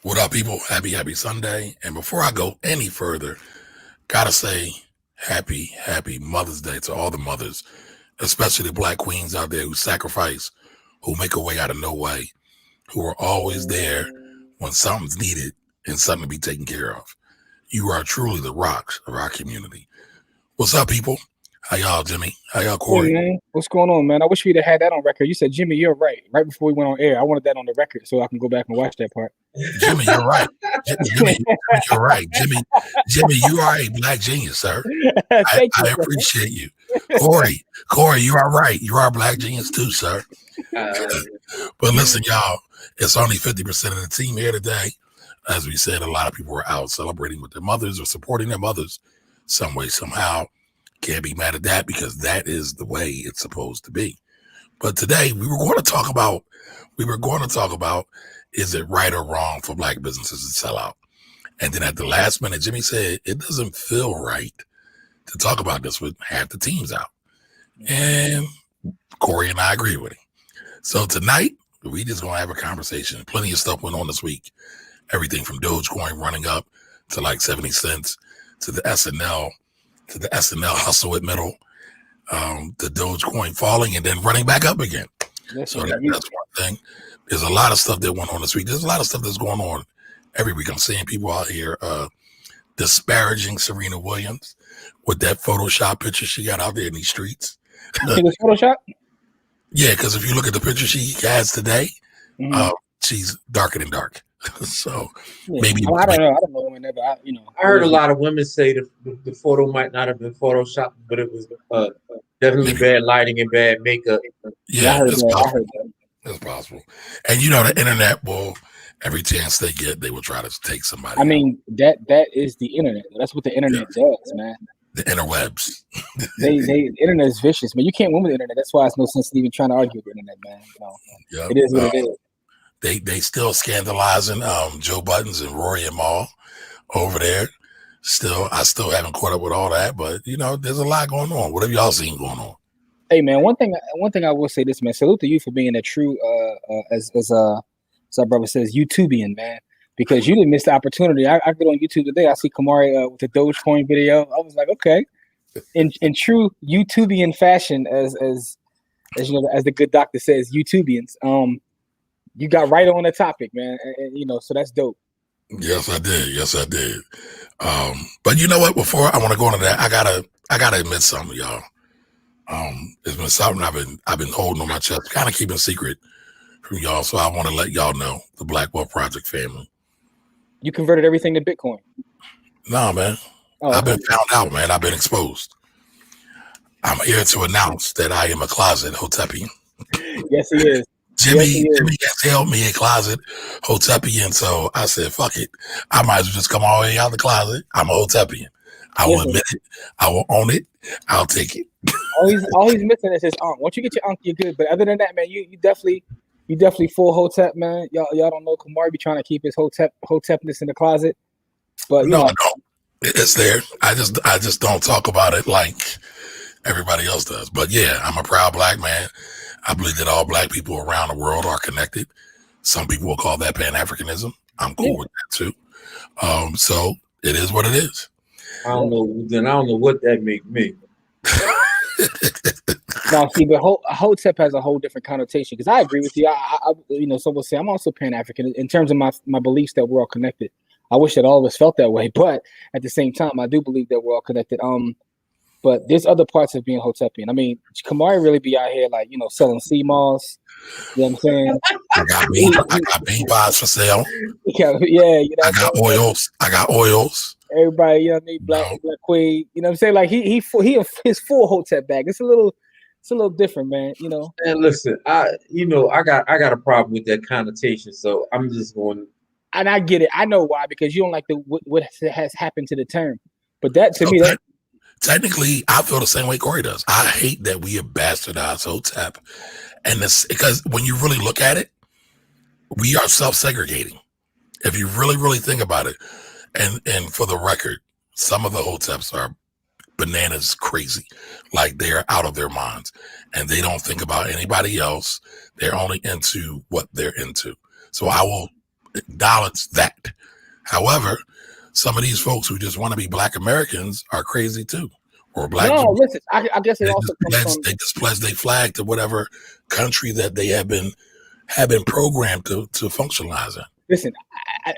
What up, people? Happy Sunday. And before I go any further, gotta say happy Mother's Day to all the mothers, especially the Black queens out there who sacrifice, who make a way out of no way, who are always there when something's needed and something to be taken care of. You are truly the rocks of our community. What's up, people? How y'all, Jimmy? How y'all, Corey? Hey, man. What's going on, man? I wish we'd have had that on record. You said, Jimmy, you're right. Right before we went on air, I wanted that on the record so I can go back and watch that part. Jimmy, you're right. Jimmy, you're right. Jimmy, you are a Black genius, sir. I appreciate you. Corey, you are right. You are a Black genius too, sir. But listen, y'all, it's only 50% of the team here today. As we said, a lot of people are out celebrating with their mothers or supporting their mothers some way, somehow. Can't be mad at that because that is the way it's supposed to be. But today we were going to talk about, is it right or wrong for Black businesses to sell out? And then at the last minute, Jimmy said, it doesn't feel right to talk about this with half the teams out. And Corey and I agree with him. So tonight, we just going to have a conversation. Plenty of stuff went on this week. Everything from Dogecoin running up to like 70 cents to the SNL hustle at middle, the Dogecoin falling and then running back up again. That's one thing. There's a lot of stuff that went on this week. There's a lot of stuff that's going on every week. I'm seeing people out here disparaging Serena Williams with that Photoshop picture she got out there in these streets. You think it's Photoshop? Yeah, because if you look at the picture she has today, she's darker than dark. So maybe I don't know. Whenever I heard a lot of women say the photo might not have been photoshopped, but it was definitely bad lighting and bad makeup. Yeah, I heard that. It's possible. And the internet will, every chance they get, they will try to take somebody. I mean, that is the internet. That's what the internet does, man. The interwebs. The internet is vicious, man. You can't win with the internet. That's why it's no sense in even trying to argue with the internet, man. It is what it is. They still scandalizing Joe Buttons and Rory and Mal over there. I still haven't caught up with all that, but there's a lot going on. What have y'all seen going on? Hey man, one thing I will say this, man. Salute to you for being a true as our brother says, YouTubian, man. Because you didn't miss the opportunity. I get on YouTube today. I see Kamari with the Dogecoin video. I was like, okay. In true YouTubian fashion, as the good doctor says, YouTubians. You got right on the topic, man, and so that's dope. Yes, I did. But you know what? Before I want to go into that, I gotta admit something, y'all. It's been something I've been holding on my chest, kind of keeping secret from y'all. So I want to let y'all know, the Black Wealth Project family. You converted everything to Bitcoin? No, man. I've been found out, man. I've been exposed. I'm here to announce that I am a closet Hotepian. Yes, he is. Jimmy has held me a closet Hotepian, so I said, fuck it. I might as well just come all the way out the closet. I'm a Hotepian. I will admit it. I will own it. I'll take it. All he's missing is his unk. Once you get your unk, you're good. But other than that, man, you definitely full Hotep, man. Y'all don't know Kamari be trying to keep his Hotepness in the closet. But no, it's there. I just don't talk about it like everybody else does. But yeah, I'm a proud Black man. I believe that all Black people around the world are connected. Some people will call that Pan-Africanism. I'm cool with that too. So it is what it is. I don't know what that make me. No, see, but Hotep has a whole different connotation. Because I agree with you. I some will say I'm also Pan-African in terms of my beliefs that we're all connected. I wish that all of us felt that way, but at the same time, I do believe that we're all connected. But there's other parts of being Hotepian. I mean, Kamari really be out here selling sea moss. You know what I'm saying? I got bean pies for sale. Yeah, I got oils. Everybody, Black Queen. You know what I'm saying? Like his full Hotep bag. It's a little different, man. And listen, I got a problem with that connotation, so I'm just going. And I get it. I know why, because you don't like what has happened to the term. But that to me, technically, I feel the same way Corey does. I hate that we have bastardized Hotep, and this because when you really look at it, we are self-segregating. If you really, really think about it, and for the record, some of the Hoteps are bananas crazy, like they're out of their minds, and they don't think about anybody else. They're only into what they're into. So I will acknowledge that. However, some of these folks who just want to be Black Americans are crazy too, or Black. No, listen. I guess it also comes from. They just pledge their flag to whatever country that they have been programmed to functionalize in. Listen,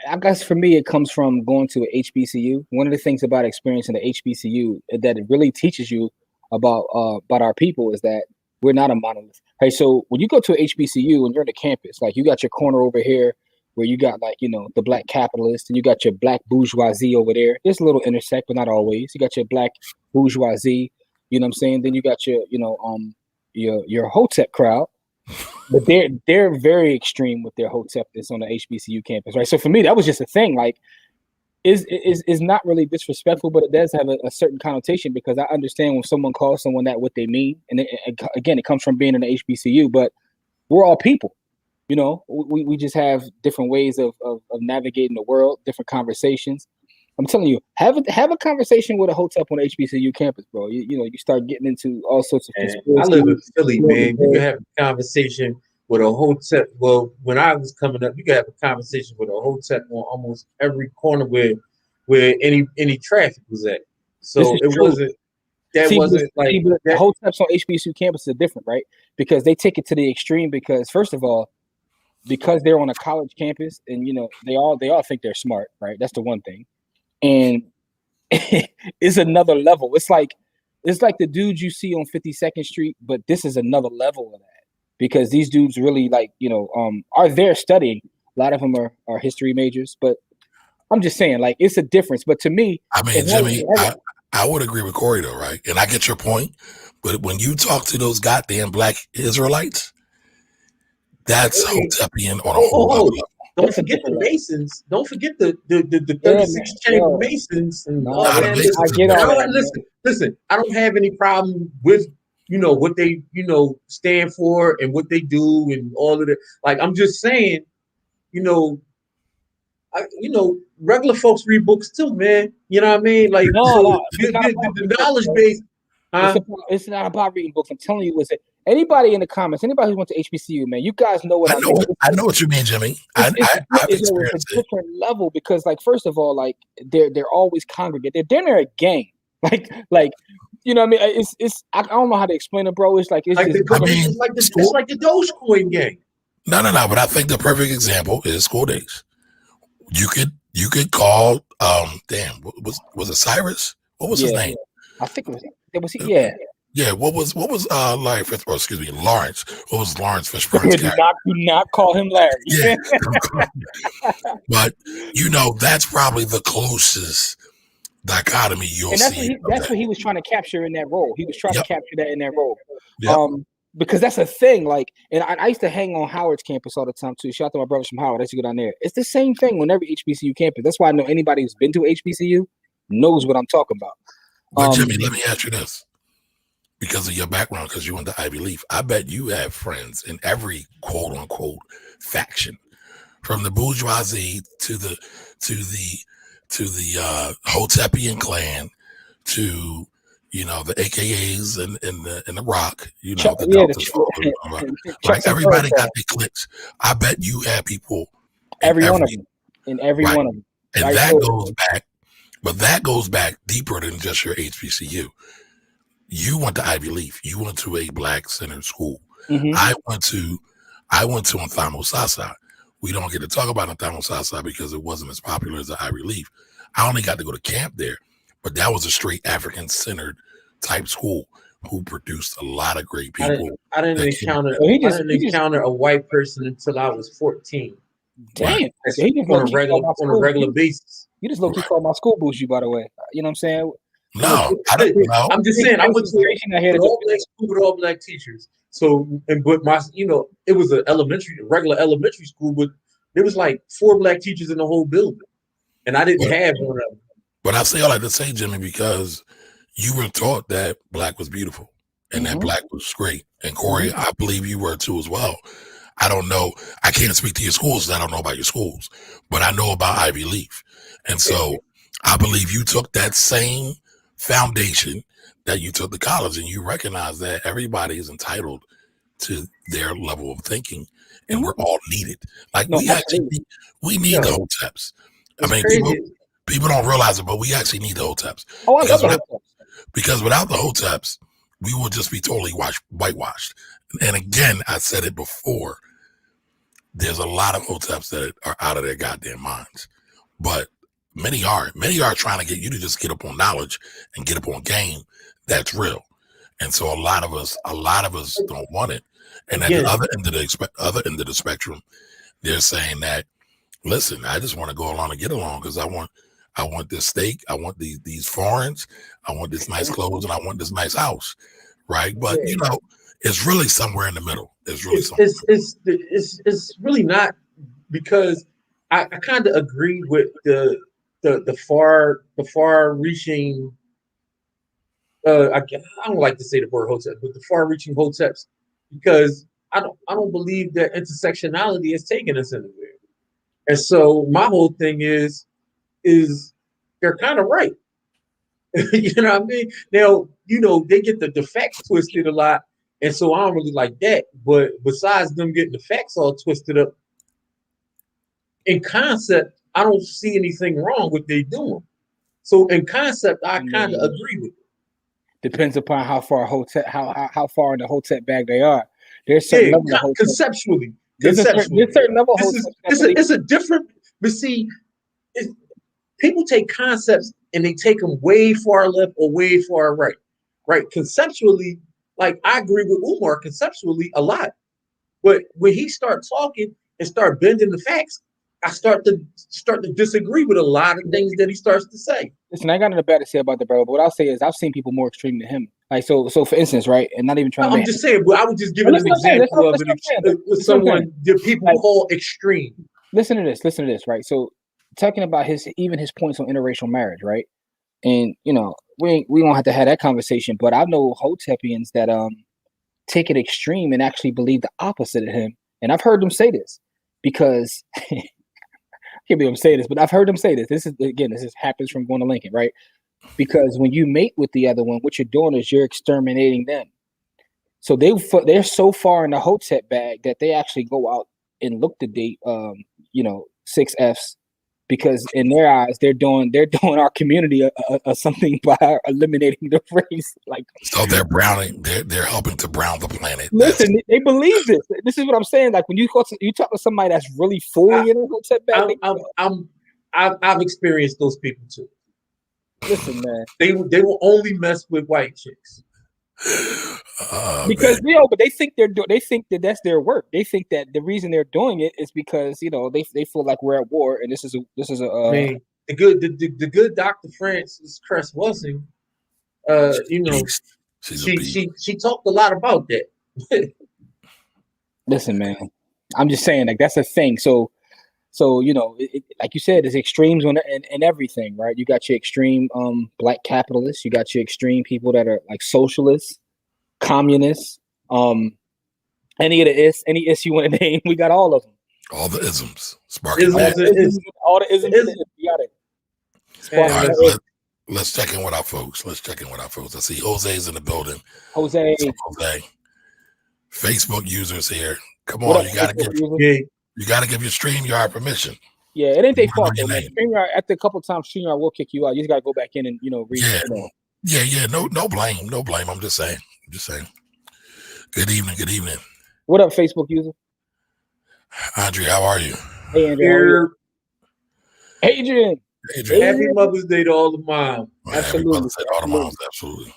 I guess for me, it comes from going to a HBCU. One of the things about experiencing the HBCU that it really teaches you about our people is that we're not a monolith. Hey, so when you go to a HBCU and you're on the campus, like you got your corner over here where you got like, the Black capitalist, and you got your Black bourgeoisie over there. There's a little intersect, but not always. You got your Black bourgeoisie, you know what I'm saying? Then you got your, your Hotep crowd. But they're very extreme with their Hotepness on the HBCU campus, right? So for me, that was just a thing. Like, is not really disrespectful, but it does have a certain connotation, because I understand when someone calls someone that what they mean, and again, it comes from being in the HBCU. But we're all people, We just have different ways of navigating the world, different conversations. I'm telling you, have a conversation with a Hotep on the HBCU campus, bro. You start getting into all sorts of conspiracy. I live in Philly, man. You can have a conversation with a Hotep. Well, when I was coming up, you could have a conversation with a Hotep on almost every corner where any traffic was at. So it wasn't. The Hoteps on HBCU campus are different, right? Because they take it to the extreme. Because first of all, because they're on a college campus, and they all think they're smart, right? That's the one thing. And it's another level. It's like the dudes you see on 52nd Street, but this is another level of that, because these dudes really are there studying. A lot of them are history majors, but I'm just saying, like, it's a difference. But to me, I mean, Jimmy, I would agree with Corey though, right? And I get your point, but when you talk to those goddamn Black Israelites, that's Hotepian on a whole other level. Don't forget the Masons. Don't forget the 36 chamber Masons. And listen. I don't have any problem with what they stand for and what they do and all of that. Like, I'm just saying, regular folks read books too, man. You know what I mean? Like, the knowledge base. It's not about reading books. I'm telling you, listen. Anybody in the comments, anybody who went to HBCU, man, you guys know what I mean. I know what you mean, Jimmy. I've experienced a different level, because, like, first of all, like, they're always congregate. They're near a gang. Like, you know what I mean? It's I don't know how to explain it, bro. It's like it's like the Dogecoin gang. No. But I think the perfect example is school days. You could call was it Cyrus? What was his name? I think it was yeah. Yeah, what was Larry Fitz? Oh, excuse me, Lawrence. What was Lawrence Fishburne's character? Do not call him Larry. Yeah, but that's probably the closest dichotomy you'll see. And that's what he was trying to capture in that role. He was trying to capture that in that role. Yep. Because that's a thing. Like, and I used to hang on Howard's campus all the time too. Shout out to my brothers from Howard. I used to go down there. It's the same thing on every HBCU campus. That's why I know anybody who's been to HBCU knows what I'm talking about. But Jimmy, let me ask you this. Because of your background, because you went to Ivy Leaf, I bet you have friends in every quote unquote faction, from the bourgeoisie to the Hotepian clan to the AKAs in the Rock, right? Everybody got their cliques. I bet you have people every one of them. And that goes back deeper than just your HBCU. You went to Ivy Leaf. You went to a Black-centered school. Mm-hmm. I went to Anthamo Sasa. We don't get to talk about Anthamo Sasa because it wasn't as popular as the Ivy Leaf. I only got to go to camp there, but that was a straight African-centered type school who produced a lot of great people. I didn't encounter a white person until I was 14. Damn, on a regular basis. You just low-key called my school bougie, by the way. You know what I'm saying? No, I didn't know. I'm just saying, I went to an all-black school with all-black teachers. So, but it was a regular elementary school, but there was like 4 Black teachers in the whole building, and I didn't have one of them. But I say all that to say, Jimmy, because you were taught that Black was beautiful and that Black was great. And Corey, I believe you were too as well. I don't know. I can't speak to your schools. I don't know about your schools, but I know about Ivy Leaf, and so I believe you took that same foundation that you took to college, and you recognize that everybody is entitled to their level of thinking and we're all needed. Like No, we absolutely. need the hoteps. I It's mean, crazy. people don't realize it, but we actually need the hoteps. Oh, I love the hoteps. Because without the hoteps, we will just be totally whitewashed. And again, I said it before. There's a lot of hoteps that are out of their goddamn minds, but many are trying to get you to just get up on knowledge and get up on game. That's real. And so a lot of us don't want it. And at the other end of the spectrum, they're saying that, listen, I just want to go along and get along because I want this steak, I want these foreigns, I want this nice clothes, and I want this nice house, right? But you know, it's really somewhere in the middle. It's really it's really not, because I kind of agree with the far reaching. I don't like to say the word hotep, but the far reaching hoteps, because I don't believe that intersectionality is taking us anywhere. And so my whole thing is they're kind of right. You know what I mean? Now, you know, they get the facts twisted a lot. And so I don't really like that. But besides them getting the facts all twisted up, in concept, I don't see anything wrong with they doing. So in concept, I kind of agree with it. Depends upon how far how far in the hotep bag they are. There's certain level of conceptually. There's a certain level of it's a different, but see, people take concepts and they take them way far left or way far right. Right? Conceptually, like I agree with Umar conceptually a lot. But when he starts talking and start bending the facts, I start to disagree with a lot of things that he starts to say. Listen, I got nothing bad to say about the brother, but what I'll say is I've seen people more extreme than him. Like so for instance, right, and not even trying to. I'm just saying, but I was just giving an example of someone that people call extreme. Listen to this, right? So talking about his points on interracial marriage, right? And you know, we don't have to have that conversation, but I know Hotepians that take it extreme and actually believe the opposite of him. And I've heard them say this because I can't believe I'm saying this, but I've heard them say this. This happens from going to Lincoln, right? Because when you mate with the other one, what you're doing is you're exterminating them. So they're so far in the hotep bag that they actually go out and look to date, 6Fs, because in their eyes they're doing our community something by eliminating the race. Like, so they're browning, they're helping to brown the planet. Listen, they believe this. This is what I'm saying. Like when you talk to somebody that's really fully in a hotep bag, I've experienced those people too. Listen, man, they will only mess with white chicks. Because but they think they think that that's their work. They think that the reason they're doing it is because they feel like we're at war, and this is a. I mean, the good Dr. Frances Cress Welsing, she talked a lot about that. Listen, man, I'm just saying, like, that's a thing. So like you said, there's extremes and everything, right? You got your extreme black capitalists, you got your extreme people that are like socialists, communists, any is you want to name, we got all of them. All the isms. All the isms. You got it. All right, let's check in with our folks. I see Jose's in the building. Jose. Facebook users here. Come on, you gotta give your StreamYard permission. Yeah, it ain't their fault. StreamYard, after a couple of times, StreamYard will kick you out. You just gotta go back in and read. Yeah. No blame. I'm just saying. Good evening. What up, Facebook user? Andre, how are you? Hey, Andrew. Adrian. Happy Mother's Day to all the moms. Happy Mother's Day to all the moms. Absolutely.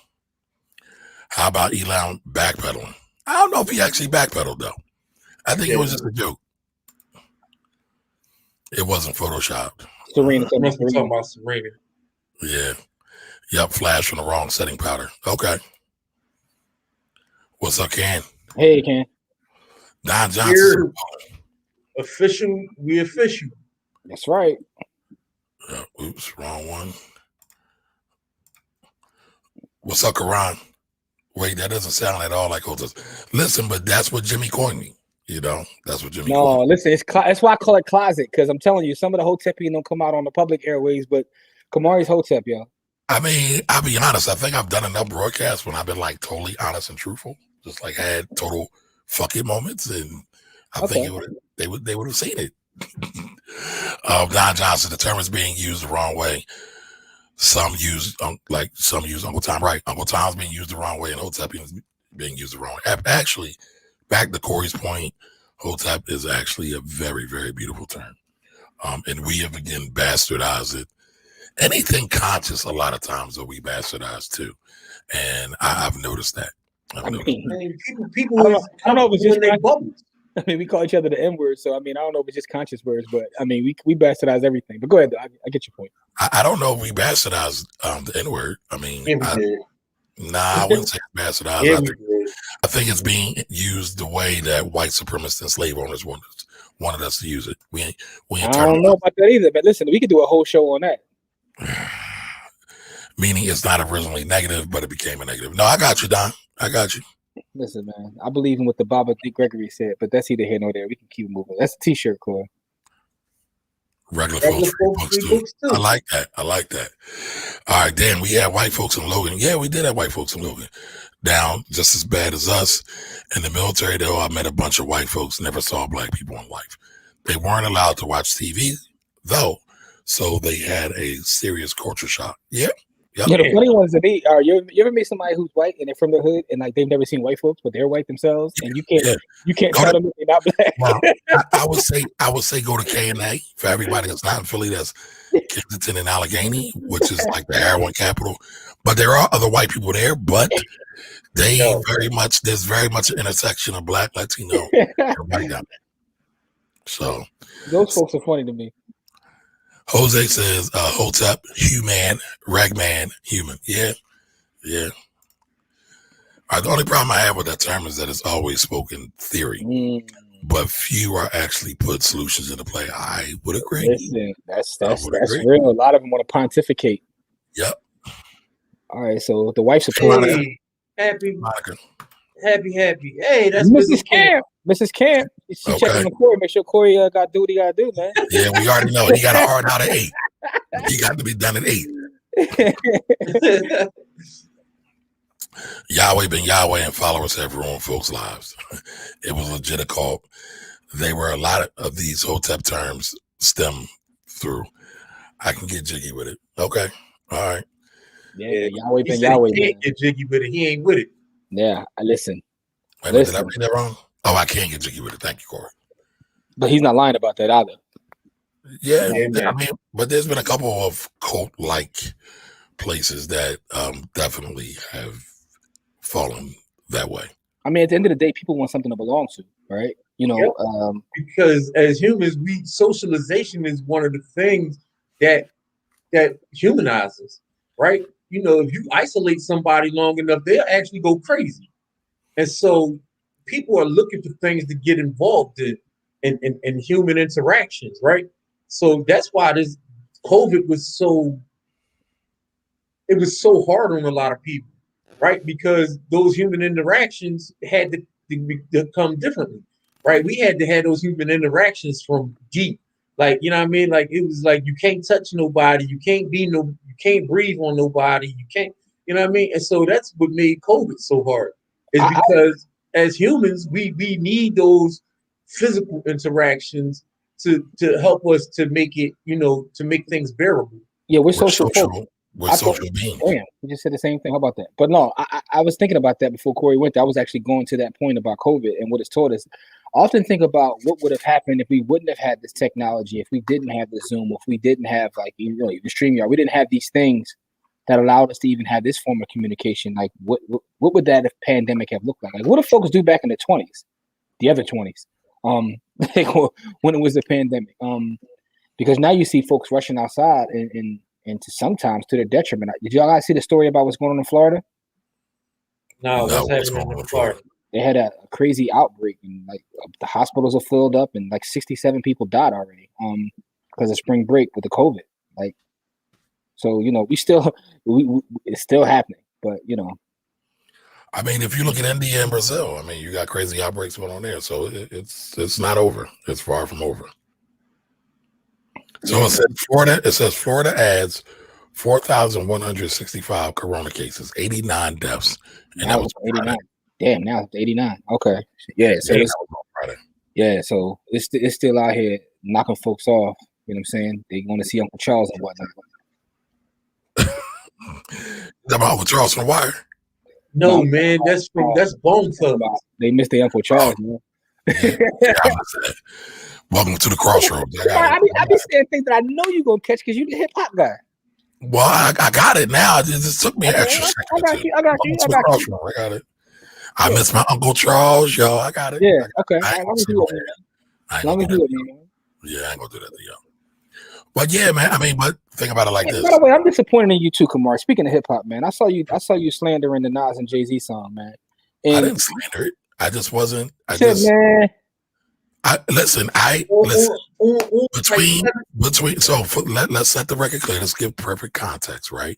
How about Elon backpedaling? I don't know if he actually backpedaled though. I think it was just a joke. It wasn't photoshopped. Serena. Talking about Serena. Yeah. Yep. Flash from the wrong setting powder. Okay. What's up, Ken? Hey, Ken. Don Johnson. Official. We official. That's right. Oops, wrong one. What's up, Karan? Wait, that doesn't sound at all like Otis. Listen, but that's what Jimmy coined me. That's what Jimmy. No, listen, that's why I call it closet, because I'm telling you, some of the Hotepian don't come out on the public airways, but Kamari's Hotep, yo. I mean, I'll be honest. I think I've done enough broadcasts when I've been like totally honest and truthful, just like had total fuck it moments, and I think they would have seen it. Don Johnson, the term is being used the wrong way. Some use Uncle Tom, right? Uncle Tom's being used the wrong way, and Hotep is being used the wrong way. Actually, back to Corey's point, Hotep is actually a very, very beautiful term. And we have again bastardized it. Anything conscious, a lot of times, that we bastardize too. And I've noticed that. I mean, people I don't know if it's just they bubbles. I mean, we call each other the N word, so I mean, I don't know if it's just conscious words, but I mean, we bastardize everything. But go ahead, I get your point. I don't know if we bastardize the N word. I mean, I wouldn't say bastardize. Yeah, I think it's being used the way that white supremacists and slave owners wanted us to use it. I don't know about that either, but listen, we could do a whole show on that. Meaning it's not originally negative, but it became a negative. No, I got you, Don. I got you. Listen, man, I believe in what the Baba D. Gregory said, but that's either here nor there. We can keep moving. That's a T-shirt, Corey. Regular folks read books too. I like that. All right, Dan, we had white folks in Logan. Yeah, we did have white folks in Logan. Down just as bad as us. In the military, though, I met a bunch of white folks, never saw black people in life. They weren't allowed to watch TV, though, so they had a serious culture shock. Yep. Yeah, the funny ones that you ever meet somebody who's white and they're from the hood and like they've never seen white folks, but they're white themselves, and you can't tell them they're not black. Well, I would say go to K&A for everybody that's not in Philly. That's Kensington and Allegheny, which is like the heroin capital. But there are other white people there, but there's very much an intersection of black, Latino, and white down there. So those folks are funny to me. Jose says, Hotep, human, ragman, human. Yeah. All right, the only problem I have with that term is that it's always spoken theory, but few are actually put solutions into play. I would agree. Listen, that's real. A lot of them want to pontificate. Yep. All right, so the wife support. Happy. Hey, that's Mrs. Camp. Mrs. Camp. She checking on Corey. Make sure Corey got to do what he got to do, man. Yeah, we already know. He got a hard out at 8. He got to be done at 8. Yahweh been Yahweh, and followers have ruined folks' lives. It was legit a cult. They were a lot of these Hotep terms stem through. I can get jiggy with it. Okay. All right. Yeah, Yahweh been Yahweh. He can't get jiggy with it. He ain't with it. Yeah, listen. Wait, did I read that wrong? Oh, I can't get jiggy with it. Thank you, Corey. But he's not lying about that either. Yeah, I mean, but there's been a couple of cult-like places that definitely have fallen that way. I mean, at the end of the day, people want something to belong to, right? You know, because as humans, socialization is one of the things that humanizes, right? You know, if you isolate somebody long enough, they'll actually go crazy. And so people are looking for things to get involved in human interactions, right? So that's why this COVID was so hard on a lot of people, right? Because those human interactions had to come differently, right? We had to have those human interactions from deep. Like, you know what I mean? Like, it was like, you can't touch nobody. You can't breathe on nobody. You can't, you know what I mean? And so that's what made COVID so hard, is because as humans, we need those physical interactions to help us to make it, to make things bearable. Yeah, we're social beings. Damn, we just said the same thing. How about that? But no, I was thinking about that before Corey went there. I was actually going to that point about COVID and what it's taught us. I often think about what would have happened if we wouldn't have had this technology, if we didn't have the Zoom, if we didn't have even StreamYard, we didn't have these things that allowed us to even have this form of communication. Like what would that pandemic have looked like? Like what did folks do back in the 20s, the other 20s, when it was a pandemic? Because now you see folks rushing outside and to sometimes to their detriment. Did y'all guys see the story about what's going on in Florida? No, what's happening in Florida? They had a crazy outbreak, and like the hospitals are filled up, and like 67 people died already because of spring break with the COVID. Like, so it's still happening, but I mean, if you look at India and Brazil, I mean, you got crazy outbreaks going on there, so it's not over. It's far from over. So it says Florida adds 4,165 corona cases, 89 deaths, and that was 89. Damn, now it's 89. Okay. Yeah. So Yeah, so it's still out here knocking folks off. You know what I'm saying? They want to see Uncle Charles and whatnot. That about with Charles from the Wire. No, man, that's Bone Thugs. They missed their Uncle Charles, man. Yeah, I missed that. Welcome to the crossroads. I be saying things that I know you're gonna catch because you're the hip hop guy. Well, I got it now. It just took me an extra second. I got you. I got it. I miss my Uncle Charles, yo. I got it. Yeah, okay. I ain't gonna do that. Yeah, I ain't gonna do that to y'all. But yeah, man. I mean, but think about it like this. By the way, I'm disappointed in you too, Kamar. Speaking of hip hop, man, I saw you slandering the Nas and Jay-Z song, man. And I didn't slander it. I just wasn't. Listen. Between. So let's set the record clear. Let's give perfect context, right?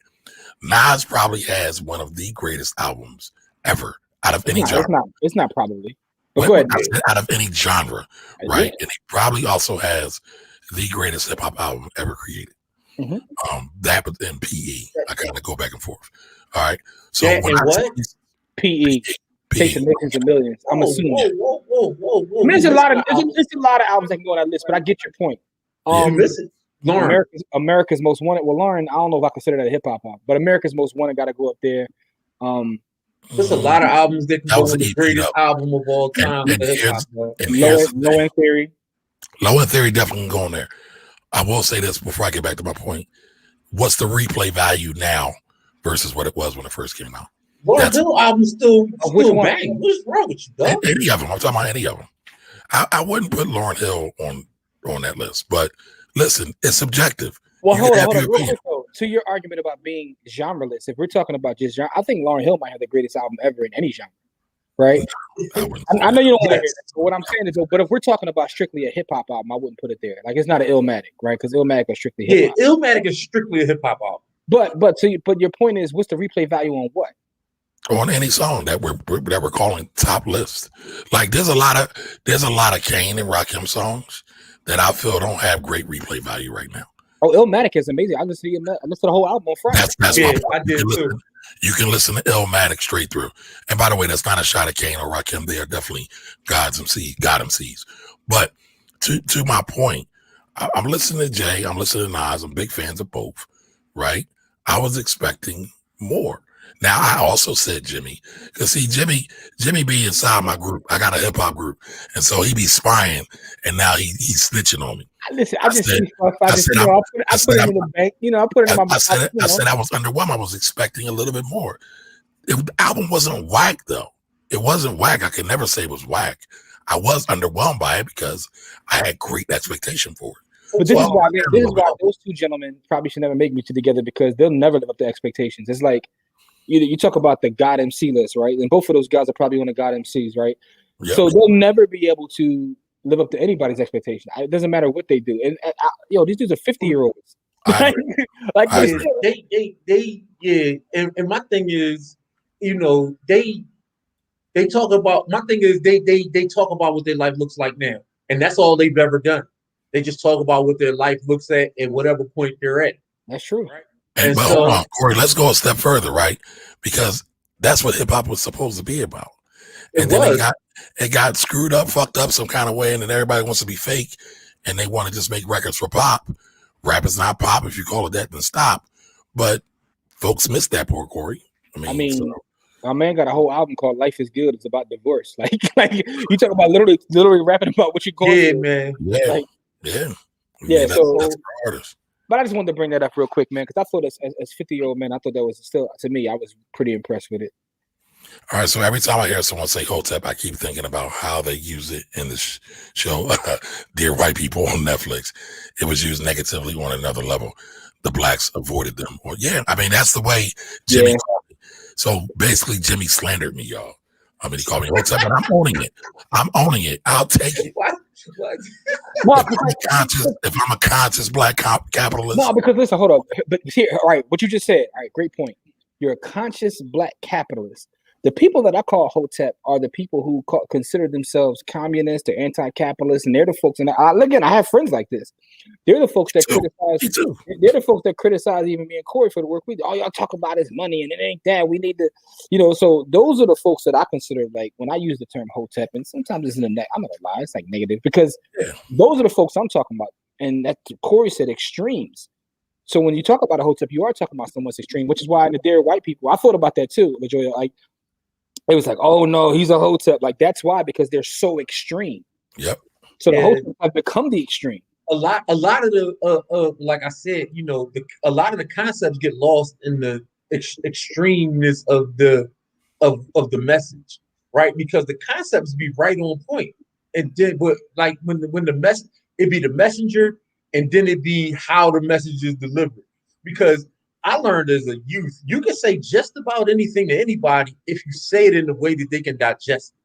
Nas probably has one of the greatest albums ever out of any genre. It's not probably. But go ahead. Out of any genre, right? Yeah. And he probably also has the greatest hip hop album ever created. Mm-hmm. That and PE. I kind of go back and forth. All right. So PE. Chasing millions and millions. I'm assuming. Whoa. I mean, there's a lot of albums that can go on that list, but I get your point. Listen, Lauren. America's Most Wanted. Well, Lauren, I don't know if I consider that a hip hop album, but America's Most Wanted got to go up there. There's a lot of albums that can go on the greatest album of all time. Low End Theory. Low End Theory definitely can go on there. I will say this before I get back to my point. What's the replay value now versus what it was when it first came out? Lauryn Hill album still bang. What's wrong with you, dog? Any of them. I'm talking about any of them. I wouldn't put Lauryn Hill on that list. But listen, it's subjective. Well, hold on. Real quick, though, to your argument about being genreless, if we're talking about just genre, I think Lauryn Hill might have the greatest album ever in any genre. Right? I know you don't want to hear that. But what I'm saying is, but if we're talking about strictly a hip hop album, I wouldn't put it there. Like, it's not an Illmatic, right? Because Illmatic is strictly hip hop. Yeah, Illmatic is strictly a hip hop album. But your point is, what's the replay value on what? On any song that we're calling top list. Like there's a lot of Kane and Rakim songs that I feel don't have great replay value right now. Oh, Illmatic is amazing. I listened to the whole album on Friday. That's my point. I did too. You can listen to Illmatic straight through. And by the way, that's not a shot at Kane or Rakim. They are definitely God MCs. But to my point, I'm listening to Jay. I'm listening to Nas. I'm big fans of both. Right? I was expecting more. Now I also said Jimmy, because see Jimmy be inside my group. I got a hip hop group, and so he be spying, and now he's snitching on me. Listen, I put it in the bank. I put it in my. I said I was underwhelmed. I was expecting a little bit more. The album wasn't whack though. It wasn't whack. I can never say it was whack. I was underwhelmed by it because I had great expectation for it. But this is why those two gentlemen probably should never make music together, because they'll never live up to expectations. It's like. You talk about the God MC list, right? And both of those guys are probably on the God MCs, right? Yep. So they'll never be able to live up to anybody's expectation. It doesn't matter what they do. And these dudes are 50-year-olds. And my thing is, they talk about. My thing is they talk about what their life looks like now, and that's all they've ever done. They just talk about what their life looks at whatever point they're at. That's true, right? But hold on, Corey, let's go a step further, right? Because that's what hip hop was supposed to be about. And then it got screwed up, fucked up some kind of way, and then everybody wants to be fake, and they want to just make records for pop. Rap is not pop. If you call it that, then stop. But folks missed that, poor Corey. My man got a whole album called "Life Is Good." It's about divorce. Like you talk about literally rapping about what you going through. Man. Yeah. So that's artists. But I just wanted to bring that up real quick, man, because I thought as 50-year-old man, I thought that was still, to me, I was pretty impressed with it. All right, so every time I hear someone say Hotep, I keep thinking about how they use it in the show, Dear White People on Netflix. It was used negatively on another level. The blacks avoided them. Well, that's the way Jimmy called me. So basically, Jimmy slandered me, y'all. He called me Hotep, but I'm owning it. I'll take it. What? If I'm a conscious black capitalist. No, because listen, hold up. But here, all right, what you just said, all right, great point. You're a conscious black capitalist. The people that I call Hotep are the people who consider themselves communist or anti-capitalist, and they're the folks. And again, I have friends like this. They're the folks that criticize. They're the folks that criticize even me and Corey for the work we do. All y'all talk about is money, and it ain't that. We need to, So those are the folks that I consider, like, when I use the term Hotep, and sometimes it's in I'm not gonna lie, it's like negative, because those are the folks I'm talking about. And that Corey said extremes. So when you talk about a Hotep, you are talking about someone's extreme, which is why in the Dare White people, I thought about that too, LaJoya. Like, it was like, oh no, he's a Hotep. Like, that's why, because they're so extreme. Yep. So the Hoteps have become the extreme. A lot of the like I said, a lot of the concepts get lost in the extremeness of the message, right? Because the concepts be right on point, and then but like when the message, it be the messenger, and then it be how the message is delivered. Because I learned as a youth, you can say just about anything to anybody if you say it in a way that they can digest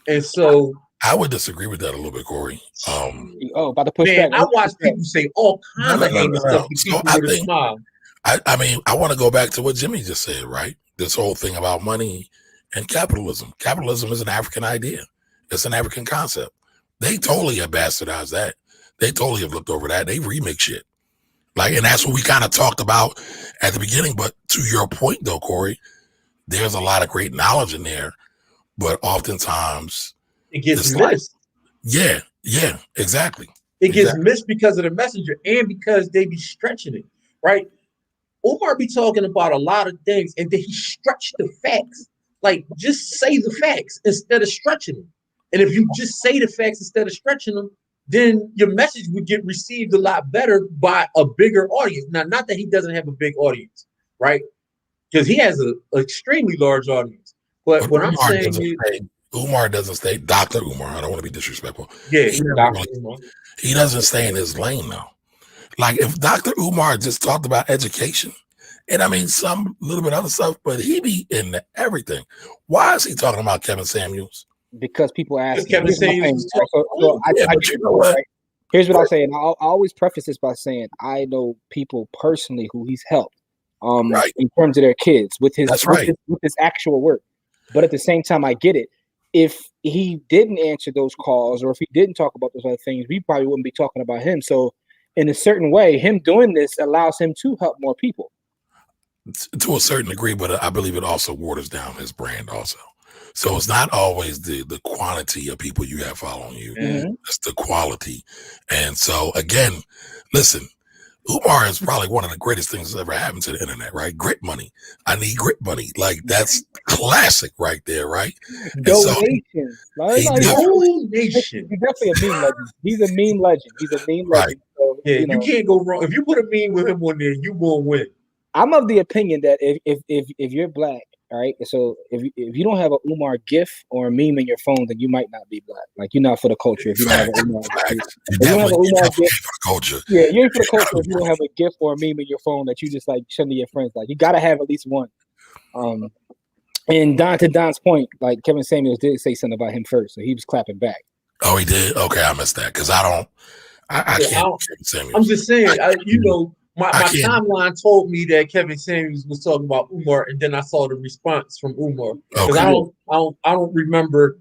it. And so I would disagree with that a little bit, Corey. About the pushback. I watch people say all kinds of heinous stuff to people with a smile. I mean, I want to go back to what Jimmy just said, right? This whole thing about money and capitalism. Capitalism is an African idea. It's an African concept. They totally have bastardized that. They totally have looked over that. They remix shit. Like, and that's what we kind of talked about at the beginning. But to your point, though, Corey, there's a lot of great knowledge in there, but oftentimes it gets missed. Yeah, exactly. It gets missed because of the messenger and because they be stretching it, right? Umar be talking about a lot of things, and then he stretched the facts. Like, just say the facts instead of stretching them. And if you just say the facts instead of stretching them, then your message would get received a lot better by a bigger audience. Now, not that he doesn't have a big audience, right? Because he has an extremely large audience. But what I'm saying is, Umar doesn't stay, Dr. Umar, I don't want to be disrespectful. Yeah, he doesn't stay in his lane, though. Like, if Dr. Umar just talked about education, and I mean, some little bit other stuff, but he be into everything. Why is he talking about Kevin Samuels? Because people ask. Kevin Samuels. Here's what I'll say, and I always preface this by saying I know people personally who he's helped, in terms of their kids with his actual work. But at the same time, I get it. If he didn't answer those calls, or if he didn't talk about those other things, we probably wouldn't be talking about him. So, in a certain way, him doing this allows him to help more people. To a certain degree, but I believe it also waters down his brand also. So it's not always the quantity of people you have following you. Mm-hmm. It's the quality. And so, again, listen, Umar is probably one of the greatest things that's ever happened to the internet, right? Grit money. I need grit money. Like, that's classic right there, right? Donation. Donation. He's definitely a meme legend. He's a meme legend. Right. So, you can't go wrong. If you put a meme with him on there, you will win. I'm of the opinion that if you're black, all right, so if you don't have an Umar GIF or a meme in your phone, then you might not be black. Like, you're not for the culture. If you don't have an Umar GIF, if you don't have an Umar GIF for the culture. Yeah, you're for the culture. If you don't have a GIF or a meme in your phone that you just like send to your friends, like, you gotta have at least one. And to Don's point, like, Kevin Samuels did say something about him first, so he was clapping back. Oh, he did? Okay, I missed that because I can't. I'm just saying, My timeline told me that Kevin Samuels was talking about Umar, and then I saw the response from Umar. Because I don't remember.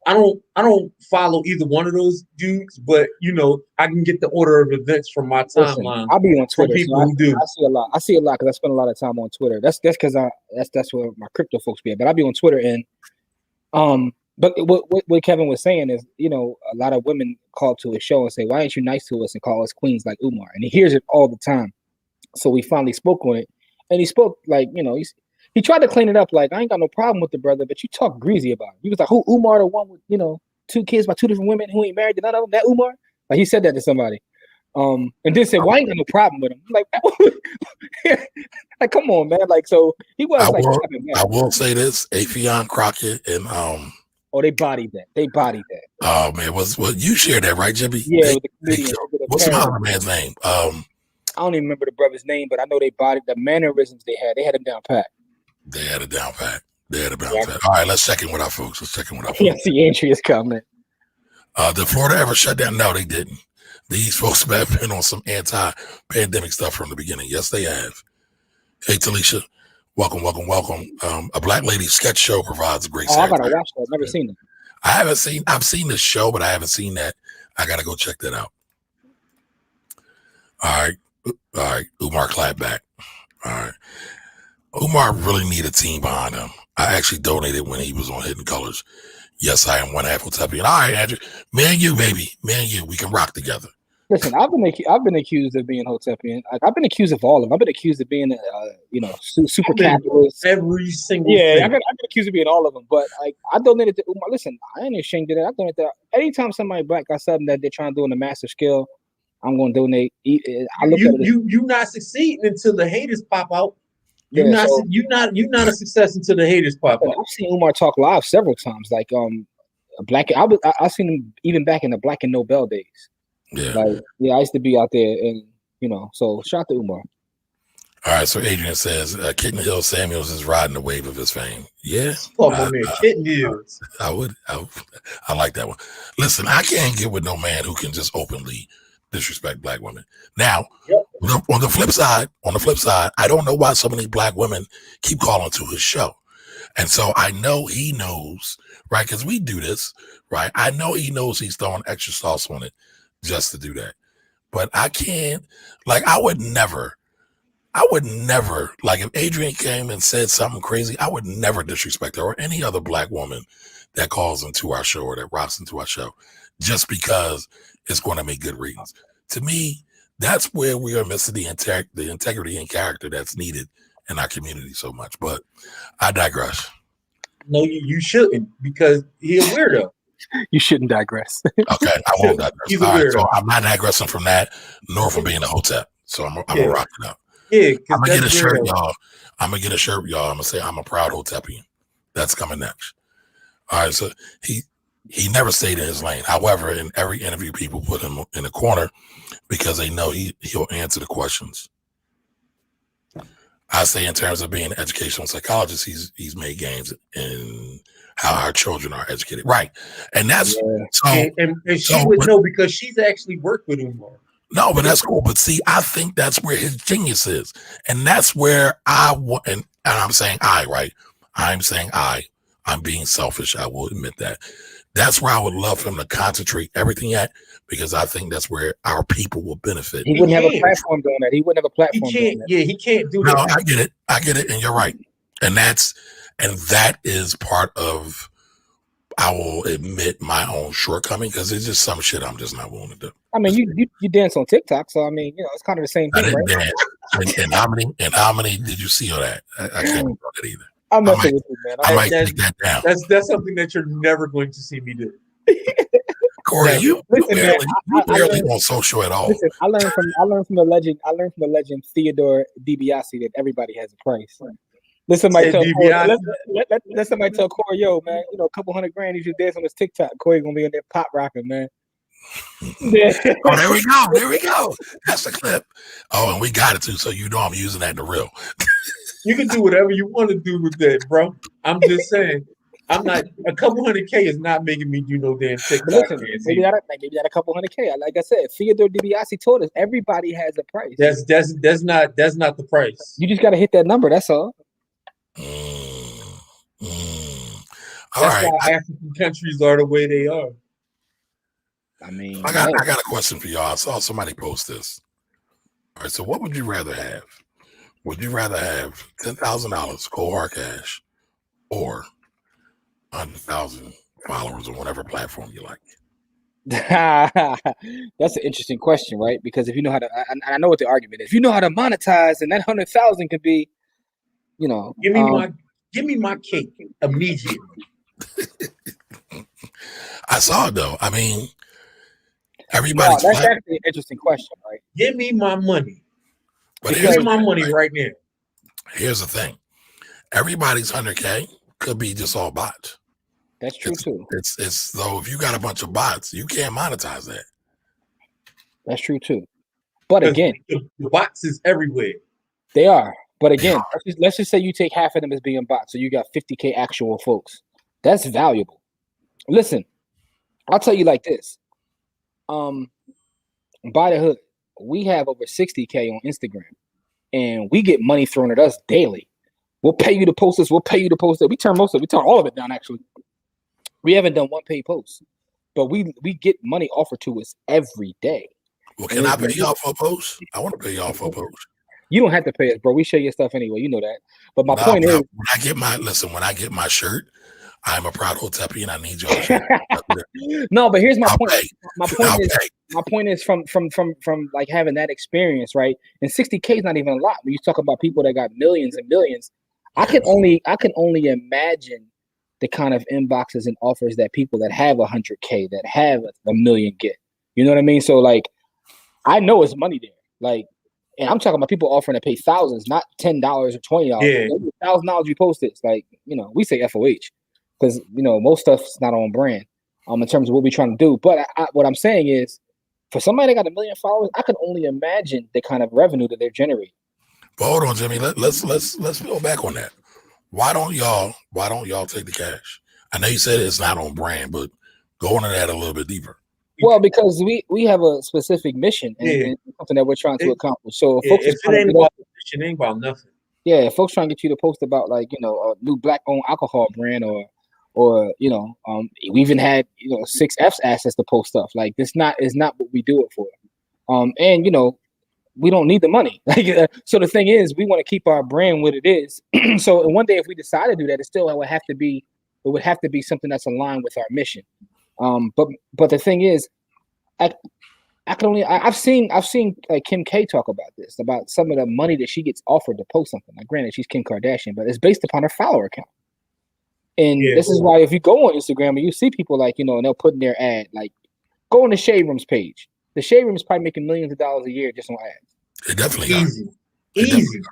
I don't follow either one of those dudes, but I can get the order of events from my timeline. I'll be on Twitter. People who do. I see a lot because I spend a lot of time on Twitter. That's because that's where my crypto folks be at. But I'll be on Twitter, and but what Kevin was saying is, a lot of women call to his show and say, "Why ain't you nice to us and call us queens like Umar?" And he hears it all the time. So we finally spoke on it, and he spoke like, he tried to clean it up. Like, I ain't got no problem with the brother, but you talk greasy about it. He was like, who Umar, the one with, 2 kids by 2 different women who ain't married to none of them? That Umar? Like, he said that to somebody. And then said, well, I ain't got no problem with him. I'm like, like, come on, man. Like, so he was I will say this, Afion Crockett and oh, they bodied that. Oh man, what you shared that, right, Jimmy? Yeah. What's my other man's name? I don't even remember the brother's name, but I know they bodied the mannerisms they had. They had him down pat. They had it down pat. All right, let's check in with our folks. Yeah, see, entry is coming. Did Florida ever shut down? No, they didn't. These folks have been on some anti-pandemic stuff from the beginning. Yes, they have. Hey, Talisha, Welcome. A Black Lady sketch show provides a great I satire. gotta watch that. I've never seen it. I've seen the show, but I haven't seen that. I gotta go check that out. All right. Umar clap back. All right. Umar really need a team behind him. I actually donated when he was on Hidden Colors. Yes, I am one half Hotepian. All right, Andrew. Me and you, baby. Me and you. We can rock together. Listen, I've been accused of being Hotepian. I've been accused of all of them. I've been accused of being super capitalist. Every single thing. thing. I've been accused of being all of them. But I donated to Umar. Listen, I ain't ashamed of that. I donated that. Anytime somebody black got something that they're trying to do on a massive scale, I'm going to donate. I look at it. You not succeeding until the haters pop out. You're not a success until the haters pop out. I've seen Umar talk live several times. Like Black. I seen him even back in the Black and Nobel days. Yeah. I used to be out there, and so shout out to Umar. All right, so Adrian says Kitten Hill Samuels is riding the wave of his fame. Yeah. Oh man, Kitten Hills. I like that one. Listen, I can't get with no man who can just openly disrespect black women. Now, on the flip side, I don't know why so many black women keep calling to his show. And so I know he knows, right? Because we do this, right? I know he knows he's throwing extra sauce on it just to do that. But I can't, I would never, if Adrian came and said something crazy, I would never disrespect her or any other black woman that calls into our show or that rocks into our show just because it's going to make good reasons. To me, that's where we are missing the integrity and character that's needed in our community so much. But I digress. No, you shouldn't, because he's a weirdo. You shouldn't digress. Okay, I won't digress. He's a weirdo. So I'm not digressing from that, nor from being a hotep. So I'm gonna rock it up. Yeah, I'm gonna get a shirt, y'all. I'm gonna say I'm a proud Hotepian. That's coming next. All right, so he never stayed in his lane. However, in every interview, people put him in a corner because they know he'll answer the questions. I say in terms of being an educational psychologist, he's made gains in how our children are educated. Right. And that's so and she would know because she's actually worked with him more. No, but that's cool. But see, I think that's where his genius is. And that's where and I'm saying right? I'm saying I'm being selfish. I will admit that. That's where I would love for him to concentrate everything at, because I think that's where our people will benefit. He wouldn't have a platform doing that. He wouldn't have a platform doing that. Yeah, he can't do that. No, I get it. And you're right. And that is part of, I will admit, my own shortcoming, because it's just some shit I'm just not willing to do. I mean, you dance on TikTok, so I mean, it's kind of the same thing, right? And how many did you see of that? I can't do that either. I'm messing with you, man. I might take that down. That's something that you're never going to see me do. Corey, you barely on social at all. Listen, I learned from the legend Theodore DiBiase that everybody has a price. Let somebody tell Corey, yo, man, a couple $100,000 you should dance on this TikTok. Corey gonna be in there pop rocking, man. Yeah. Oh, there we go. That's the clip. Oh, and we got it too, so I'm using that in the reel. You can do whatever you want to do with that, bro. I'm just saying. I'm not, a couple $100,000 is not making me do no damn TikTok. Listen, maybe that a couple $100,000. Like I said, Theodore DiBiase told us everybody has a price. That's not the price. You just got to hit that number. That's all. All right. Why African countries are the way they are. I mean, I got a question for y'all. I saw somebody post this. All right. So, what would you rather have? Would you rather have $10,000 cold hard cash, or 100,000 followers on whatever platform you like? That's an interesting question, right? Because if you know how to, I know what the argument is. If you know how to monetize, and that 100,000 could be, give me my cake immediately. I saw it though. I mean, everybody's. That's actually an interesting question, right? Give me my money. But here's my money right now. Here's the thing: everybody's 100K could be just all bots. That's true too. It's so if you got a bunch of bots, you can't monetize that. That's true too. But again, the bots is everywhere. They are. But again, let's just say you take half of them as being bots, so you got 50K actual folks. That's valuable. Listen, I'll tell you like this. By the hood, we have over 60K on Instagram, and we get money thrown at us daily. We'll pay you to post this. We'll pay you to post it. We turn all of it down. Actually, we haven't done one paid post, but we get money offered to us every day. Well, can I pay y'all for a post? I want to pay y'all for a post. You don't have to pay us, bro. We share your stuff anyway. You know that. But my point is, when I get my shirt, I'm a proud Hotepian and I need y'all shirt. No, but here's my point. My point is from like having that experience, right? And 60K is not even a lot. When you talk about people that got millions and millions, I can only imagine the kind of inboxes and offers that people that have 100K, that have a million get. You know what I mean? So like, I know it's money there. Like, and I'm talking about people offering to pay thousands, not $10 or $20. Yeah. $1,000 you post this. Like, you know, we say FOH because, you know, most stuff's not on brand in terms of what we're trying to do. But what I'm saying is, for somebody that got 1 million followers, I can only imagine the kind of revenue that they're generating. But hold on, Jimmy. Let's go back on that. Why don't y'all take the cash? I know you said it's not on brand, but go into that a little bit deeper. Well, because we have a specific mission and something that we're trying to accomplish. So if folks if it ain't about mission, it ain't about nothing. Yeah, if folks trying to get you to post about like, you know, a new black-owned alcohol brand or you know, we even had, you know, 6F's asked us to post stuff. Like this is not what we do it for. And you know, we don't need the money. So the thing is, we want to keep our brand what it is. So one day if we decide to do that, it would have to be something that's aligned with our mission. But the thing is, I've seen like Kim K talk about this, about some of the money that she gets offered to post something. Like, granted, she's Kim Kardashian, but it's based upon her follower count. And this is why if you go on Instagram and you see people like, you know, and they'll put in their ad, like, go on the Shade Room's page. The Shade Room is probably making millions of dollars a year just on ads. It definitely easy.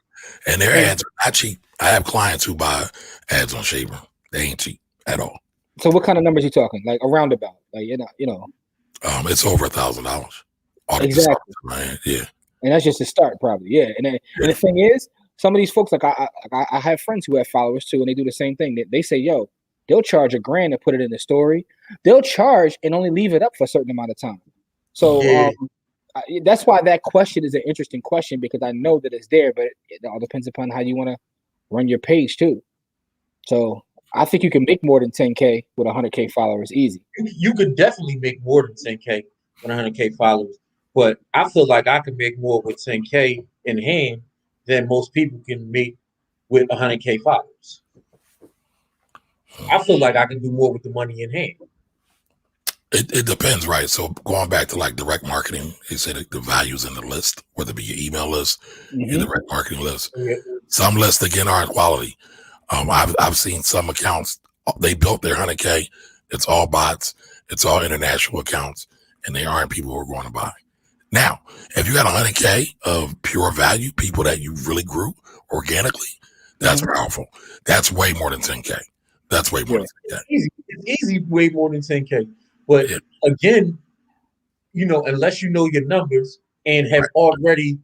And their ads are not cheap. I have clients who buy ads on Shade Room. They ain't cheap at all. So what kind of numbers you talking? Like a roundabout? Like, you know. It's over $1,000. Exactly. Yeah. And that's just a start, probably. Yeah. And the thing is, some of these folks, like I have friends who have followers too, and they do the same thing. They say, yo, they'll charge $1,000 to put it in the story. They'll charge and only leave it up for a certain amount of time. So that's why that question is an interesting question, because I know that it's there, but it all depends upon how you want to run your page too. So I think you can make more than 10K with 100K followers easy. You could definitely make more than 10K with 100K followers, but I feel like I can make more with 10K in hand than most people can make with 100K followers. I feel like I can do more with the money in hand. It depends, right? So going back to like direct marketing, they say the values in the list, whether it be your email list, your direct marketing list. Some lists again aren't quality. I've seen some accounts, they built their 100K. It's all bots. It's all international accounts, and they aren't people who are going to buy. Now, if you got 100K of pure value, people that you really grew organically, that's powerful. That's way more than 10K. That's way more than 10K. It's easy, way more than 10K. But again, you know, unless you know your numbers and have already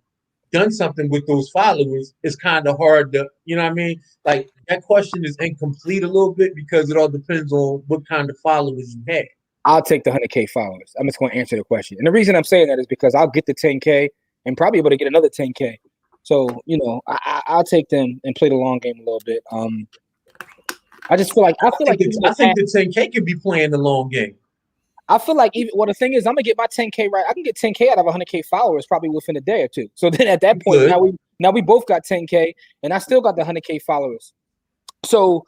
done something with those followers, it's kind of hard to, you know what I mean? Like, that question is incomplete a little bit because it all depends on what kind of followers you have. I'll take the 100K followers. I'm just going to answer the question. And the reason I'm saying that is because I'll get the 10K and probably able to get another 10K. So, you know, I'll take them and play the long game a little bit. I think the 10K could be playing the long game. I feel like the thing is, I'm gonna get my 10K right. I can get 10K out of 100K followers probably within a day or two. So then at that point, now we both got 10K, and I still got the 100K followers. So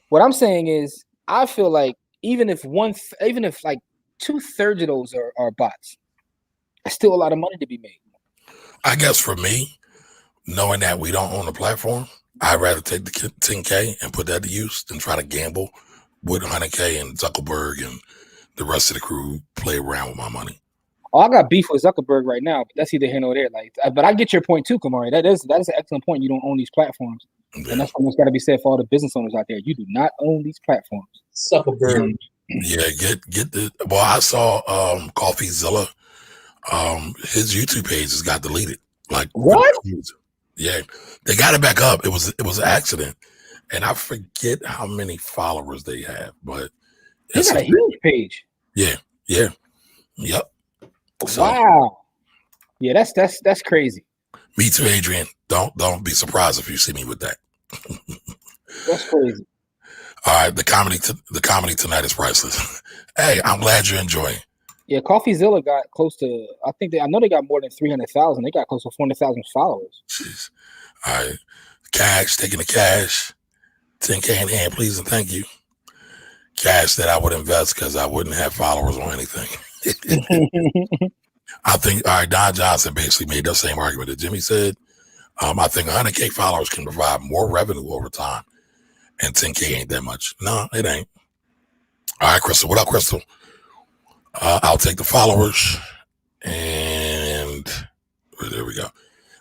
what I'm saying is, I feel like even if like 2/3 of those are bots, there's still a lot of money to be made. I guess for me, knowing that we don't own the platform, I'd rather take the 10K and put that to use than try to gamble with 100K and Zuckerberg and the rest of the crew play around with my money. Oh, I got beef with Zuckerberg right now, but that's either here nor there. Like, but I get your point too, Kamari. That is an excellent point. You don't own these platforms, and that's what's got to be said for all the business owners out there. You do not own these platforms. Zuckerberg. Yeah, get the. Well, I saw CoffeeZilla. His YouTube page just got deleted. Like what? Yeah, they got it back up. It was an accident, and I forget how many followers they have, but it's got a huge page. Yep. So, wow. Yeah, that's crazy. Me too, Adrian. Don't be surprised if you see me with that. That's crazy. All right, the comedy tonight is priceless. Hey, I'm glad you're enjoying. Yeah, CoffeeZilla got close to. I know they got more than 300,000. They got close to 400,000 followers. Jeez. All right, cash, taking the cash, 10K in hand, please and thank you. Cash that I would invest because I wouldn't have followers or anything. I think, all right, Don Johnson basically made the same argument that Jimmy said. I think 100K followers can provide more revenue over time, and 10K ain't that much. No, it ain't. All right, Crystal. What up, Crystal? I'll take the followers, and there we go.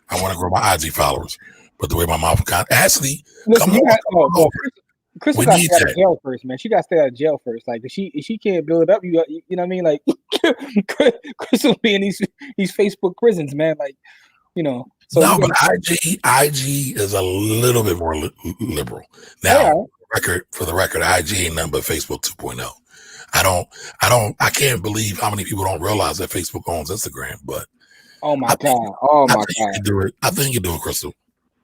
I want to grow my IG followers, but the way my mouth got Ashley, listen, come on. Crystal got to stay out of jail first, man. She got to stay out of jail first. Like, if she can't build it up, you know what I mean? Like, Crystal be in these Facebook prisons, man. Like, you know. So no, but IG is a little bit more liberal. Now, for the record, IG ain't nothing but Facebook 2.0. I can't believe how many people don't realize that Facebook owns Instagram, but I think you can do it, Crystal.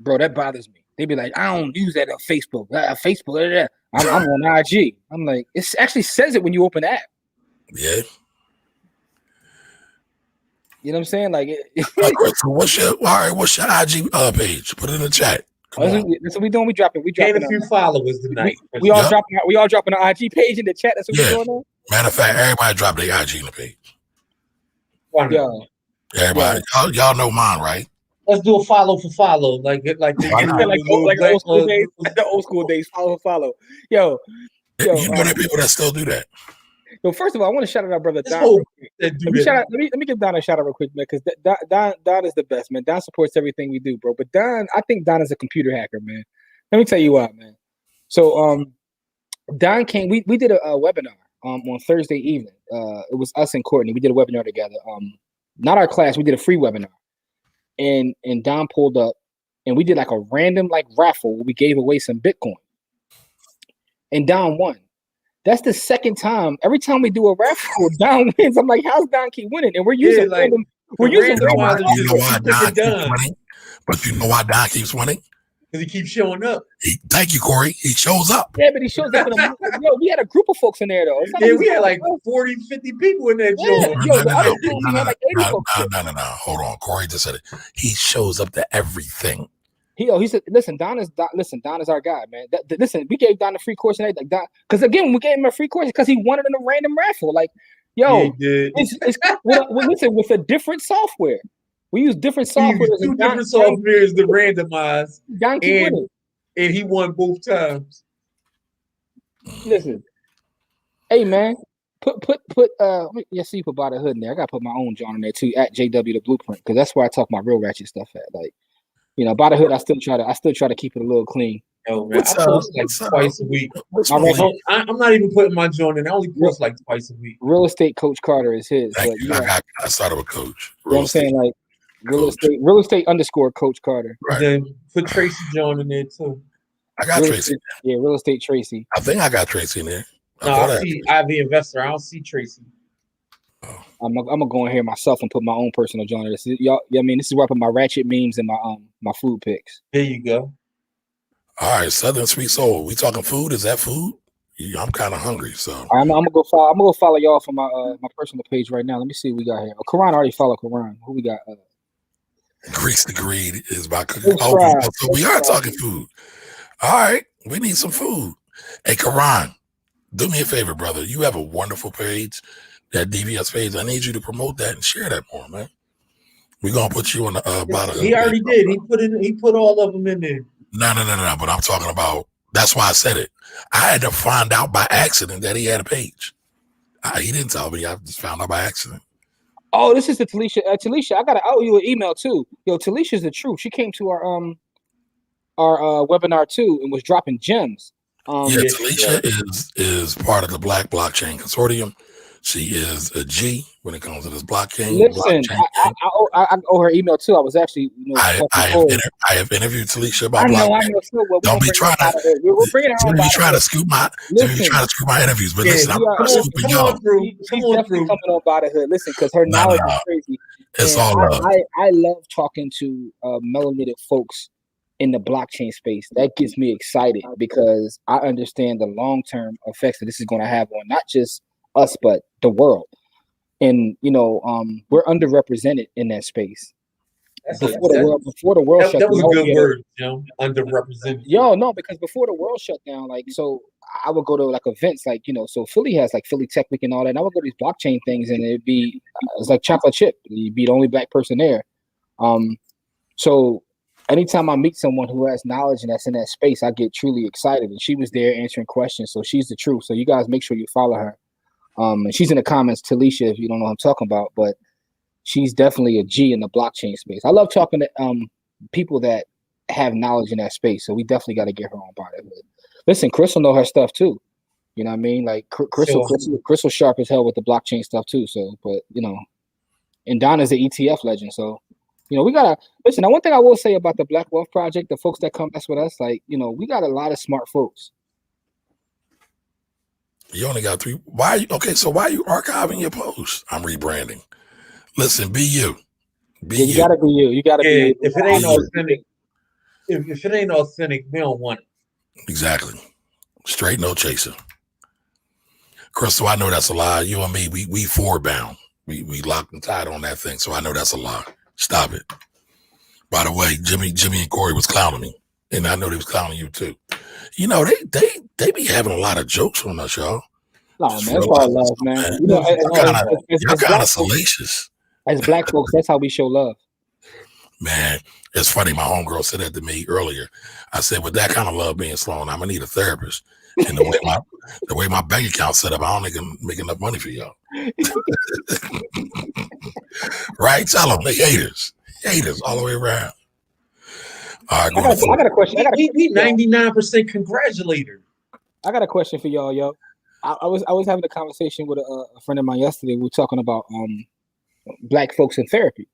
Bro, that bothers me. They be like, I don't use that on Facebook. Facebook, I'm on IG. I'm like, it actually says it when you open the app. Yeah. You know what I'm saying? Like, Crystal, what's your IG page? Put it in the chat. That's what we doing. We dropping. Gain a few followers tonight. We all dropping an IG page in the chat. That's what we're doing. Matter of fact, everybody drop their IG in the page. Yeah. Everybody, y'all know mine, right? Let's do a follow for follow, like the old school days. Follow. Yo, you know there people that still do that. Yo, first of all, I want to shout out our brother Don. Let me give Don a shout out real quick, man, because Don is the best, man. Don supports everything we do, bro. But I think Don is a computer hacker, man. Let me tell you why, man. So Don came. We did a webinar on Thursday evening. It was us and Courtney. We did a webinar together. Not our class. We did a free webinar, and Don pulled up, and we did like a random raffle where we gave away some Bitcoin, and Don won. That's the second time. Every time we do a raffle, Don wins. I'm like, how's Don keep winning? And we're using them. We're using them. You know why Don keeps winning? But you know why Don keeps winning? Because he keeps showing up. Thank you, Corey. He shows up. Yeah, but he shows up. We had a group of folks in there, though. Yeah, we had like 40, 50 people in there. No. Hold on. Corey just said it. He shows up to everything. He said, "Listen, Don is our guy, man. Listen, we gave Don a free course tonight, because again, we gave him a free course because he won it in a random raffle. Like, yo, listen, with a different software. We use different software. Two different softwares to randomize. Don keep winning, and he won both times. Listen, hey man, put yes, you put By the Hood in there. I gotta put my own John in there too at JW the Blueprint, because that's where I talk my real ratchet stuff at. Like, you know, By the Hood, I still try to keep it a little clean. Oh man, I post twice a week. I'm not even putting my joint in. I only post like twice a week. Real Estate Coach Carter is his. I started with Coach. You know what I'm saying? Like real estate _ Coach Carter. Right. Then put Tracy John in there too. I got Tracy. Yeah, Real Estate Tracy. I think I got Tracy in there. I see Ivy Investor. I don't see Tracy. Oh. I'm gonna go in here myself and put my own personal joint in this. Y'all, I mean, this is where I put my ratchet memes and my food pics. There you go. All right, Southern Sweet Soul. We talking food? Is that food? I'm kind of hungry, so I'm gonna go follow y'all from my personal page right now. Let me see what we got here. Karan already followed Karan. Who we got? Grease the Greed is my cooking. So we are talking food. All right, we need some food. Hey, Karan, do me a favor, brother. You have a wonderful page, that DVS page. I need you to promote that and share that more, man. We're gonna put you on the bottom. He already did. He put all of them in there. No. But I'm talking about. That's why I said it. I had to find out by accident that he had a page. He didn't tell me. I just found out by accident. Oh, this is the Talisha. Talisha, I gotta owe you an email too. Yo, Talisha's the truth. She came to our webinar too and was dropping gems. Talisha is part of the Black Blockchain Consortium. She is a G when it comes to this blockchain. Listen, I owe her email too. I was actually, I have interviewed Talisha about blockchain. Don't be trying to scoop my interviews, but listen, I'm scooping y'all. She's definitely coming on By the Hood. Listen, because her knowledge is crazy. It's all love. I love talking to melanated folks in the blockchain space, that gets me excited because I understand the long-term effects that this is going to have on not just us, but the world. And we're underrepresented in that space. Before the world shut that down, was a good word, underrepresented. No, because before the world shut down, like, so I would go to like events, like, so Philly has like Philly Tech Week and all that. And I would go to these blockchain things, and it's like chocolate chip. You'd be the only black person there. So anytime I meet someone who has knowledge and that's in that space, I get truly excited. And she was there answering questions, so she's the truth. So you guys make sure you follow her. And she's in the comments, Talisha, if you don't know what I'm talking about, but she's definitely a G in the blockchain space. I love talking to people that have knowledge in that space. So we definitely got to get her on board. Listen, Crystal know her stuff too. You know what I mean? Like Crystal sharp as hell with the blockchain stuff too. So, but and Donna's the ETF legend. So, we gotta listen. Now, one thing I will say about the Black Wealth Project, the folks that come mess with us, like, we got a lot of smart folks. You only got 3. Why are you archiving your posts? I'm rebranding. Listen, be you. You gotta be you. You gotta be you. If it ain't authentic, if it ain't authentic, we don't want it. Exactly. Straight no chaser. Crystal, I know that's a lie. You and me, we forward bound. We locked and tied on that thing, so I know that's a lie. Stop it. By the way, Jimmy and Corey was clowning me, and I know they was clowning you too. They be having a lot of jokes on us, y'all. No, man, that's all love, man. You're kind of salacious. As black folks, that's how we show love. Man, it's funny. My homegirl said that to me earlier. I said, with that kind of love being Sloan, I'm gonna need a therapist. And the way my bank account's set up, I don't think I'm making enough money for y'all. Right? Tell them, they haters all the way around. All right, I got a question. We 99% congratulator. I got a question for y'all, yo. I was having a conversation with a friend of mine yesterday. We were talking about black folks in therapy,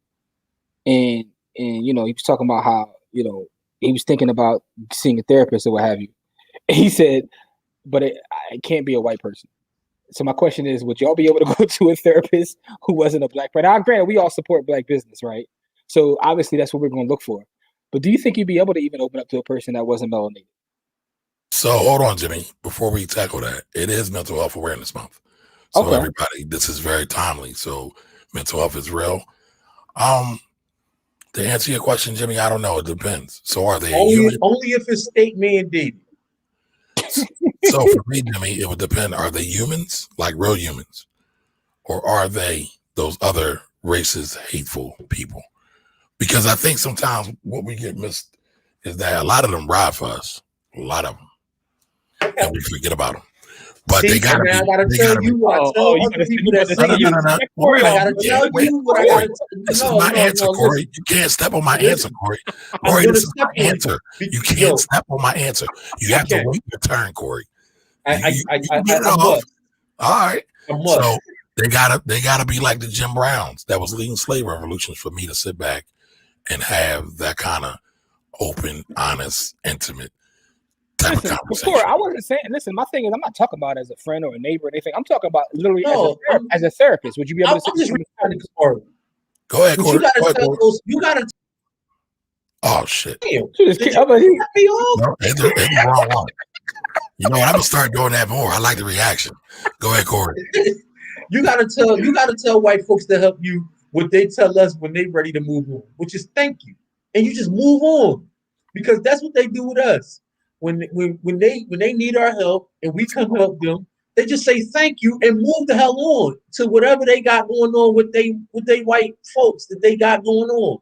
and he was talking about how he was thinking about seeing a therapist or what have you. And he said, but it can't be a white person. So my question is, would y'all be able to go to a therapist who wasn't a black person? Now, granted, we all support black business, right? So obviously that's what we're going to look for. But do you think you'd be able to even open up to a person that wasn't melanated? So hold on, Jimmy. Before we tackle that, it is Mental Health Awareness Month. So everybody, this is very timely. So mental health is real. To answer your question, Jimmy, I don't know. It depends. So are they only if it's state mandated? So for me, Jimmy, it would depend. Are they humans, like real humans? Or are they those other racist, hateful people? Because I think sometimes what we get missed is that a lot of them ride for us. A lot of them. Okay. And we forget about them. But they gotta be. I gotta tell you what I tell other people that say you. I gotta tell you what I gotta tell you. This is my answer, Corey. You can't step on my answer, Corey. Corey, this is my answer. You can't step on my answer. You have to wait your turn, Corey. You get it off. All right. So they gotta be like the Jim Browns that was leading slave revolutions for me to sit back and have that kind of open, honest, intimate type of conversation. Before, I wasn't saying, listen, my thing is, I'm not talking about as a friend or a neighbor or anything. I'm talking about literally as a therapist. Would you be able to say? Go ahead, Corey. You gotta. Oh shit! No, it's the wrong one. You know what? I'm gonna start doing that more. I like the reaction. Go ahead, Corey. You gotta tell white folks to help you what they tell us when they ready to move on, which is thank you, and you just move on because that's what they do with us. When they need our help and we come help them, they just say thank you and move the hell on to whatever they got going on with they white folks that they got going on.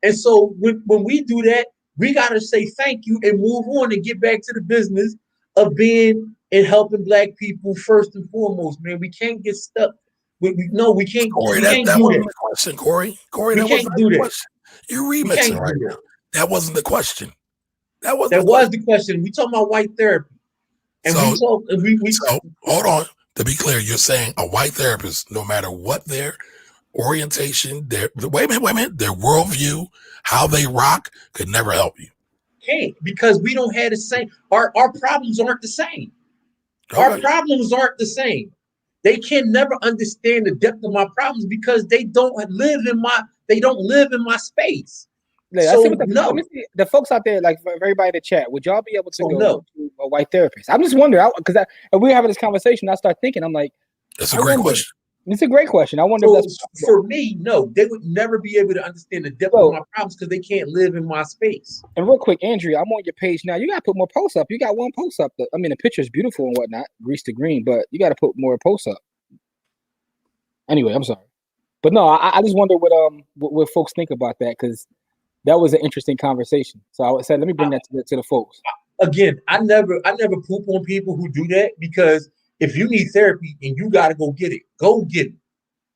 And so when we do that, we gotta say thank you and move on and get back to the business of being and helping black people first and foremost. Man, we can't get stuck. We can't. Corey, that wasn't the question, Corey. Corey, that wasn't the question. You're remixing right now. That wasn't the question. That was the question. We talking about white therapy, and so hold on. To be clear, you're saying a white therapist, no matter what their orientation, their wait a minute, their worldview, how they rock, could never help you. Can't, because we don't have the same. Our problems aren't the same. Okay. Our problems aren't the same. They can never understand the depth of my problems because they don't live in my space. Yeah, I see let me see the folks out there, like for everybody in the chat. Would y'all be able to go to a white therapist? I'm just wondering because we were having this conversation. I start thinking, I'm like, that's a great question. It's a great question. I wonder if that's for me. No, they would never be able to understand the depth of my problems because they can't live in my space. And real quick, Andrea, I'm on your page now. You gotta put more posts up. You got one post up. I mean, the picture's beautiful and whatnot, grease to green, but you got to put more posts up. Anyway, I'm sorry, but no, I just wonder what folks think about that because that was an interesting conversation. So I said, let me bring that to the folks. Again, I never poop on people who do that because if you need therapy and you got to go get it, go get it.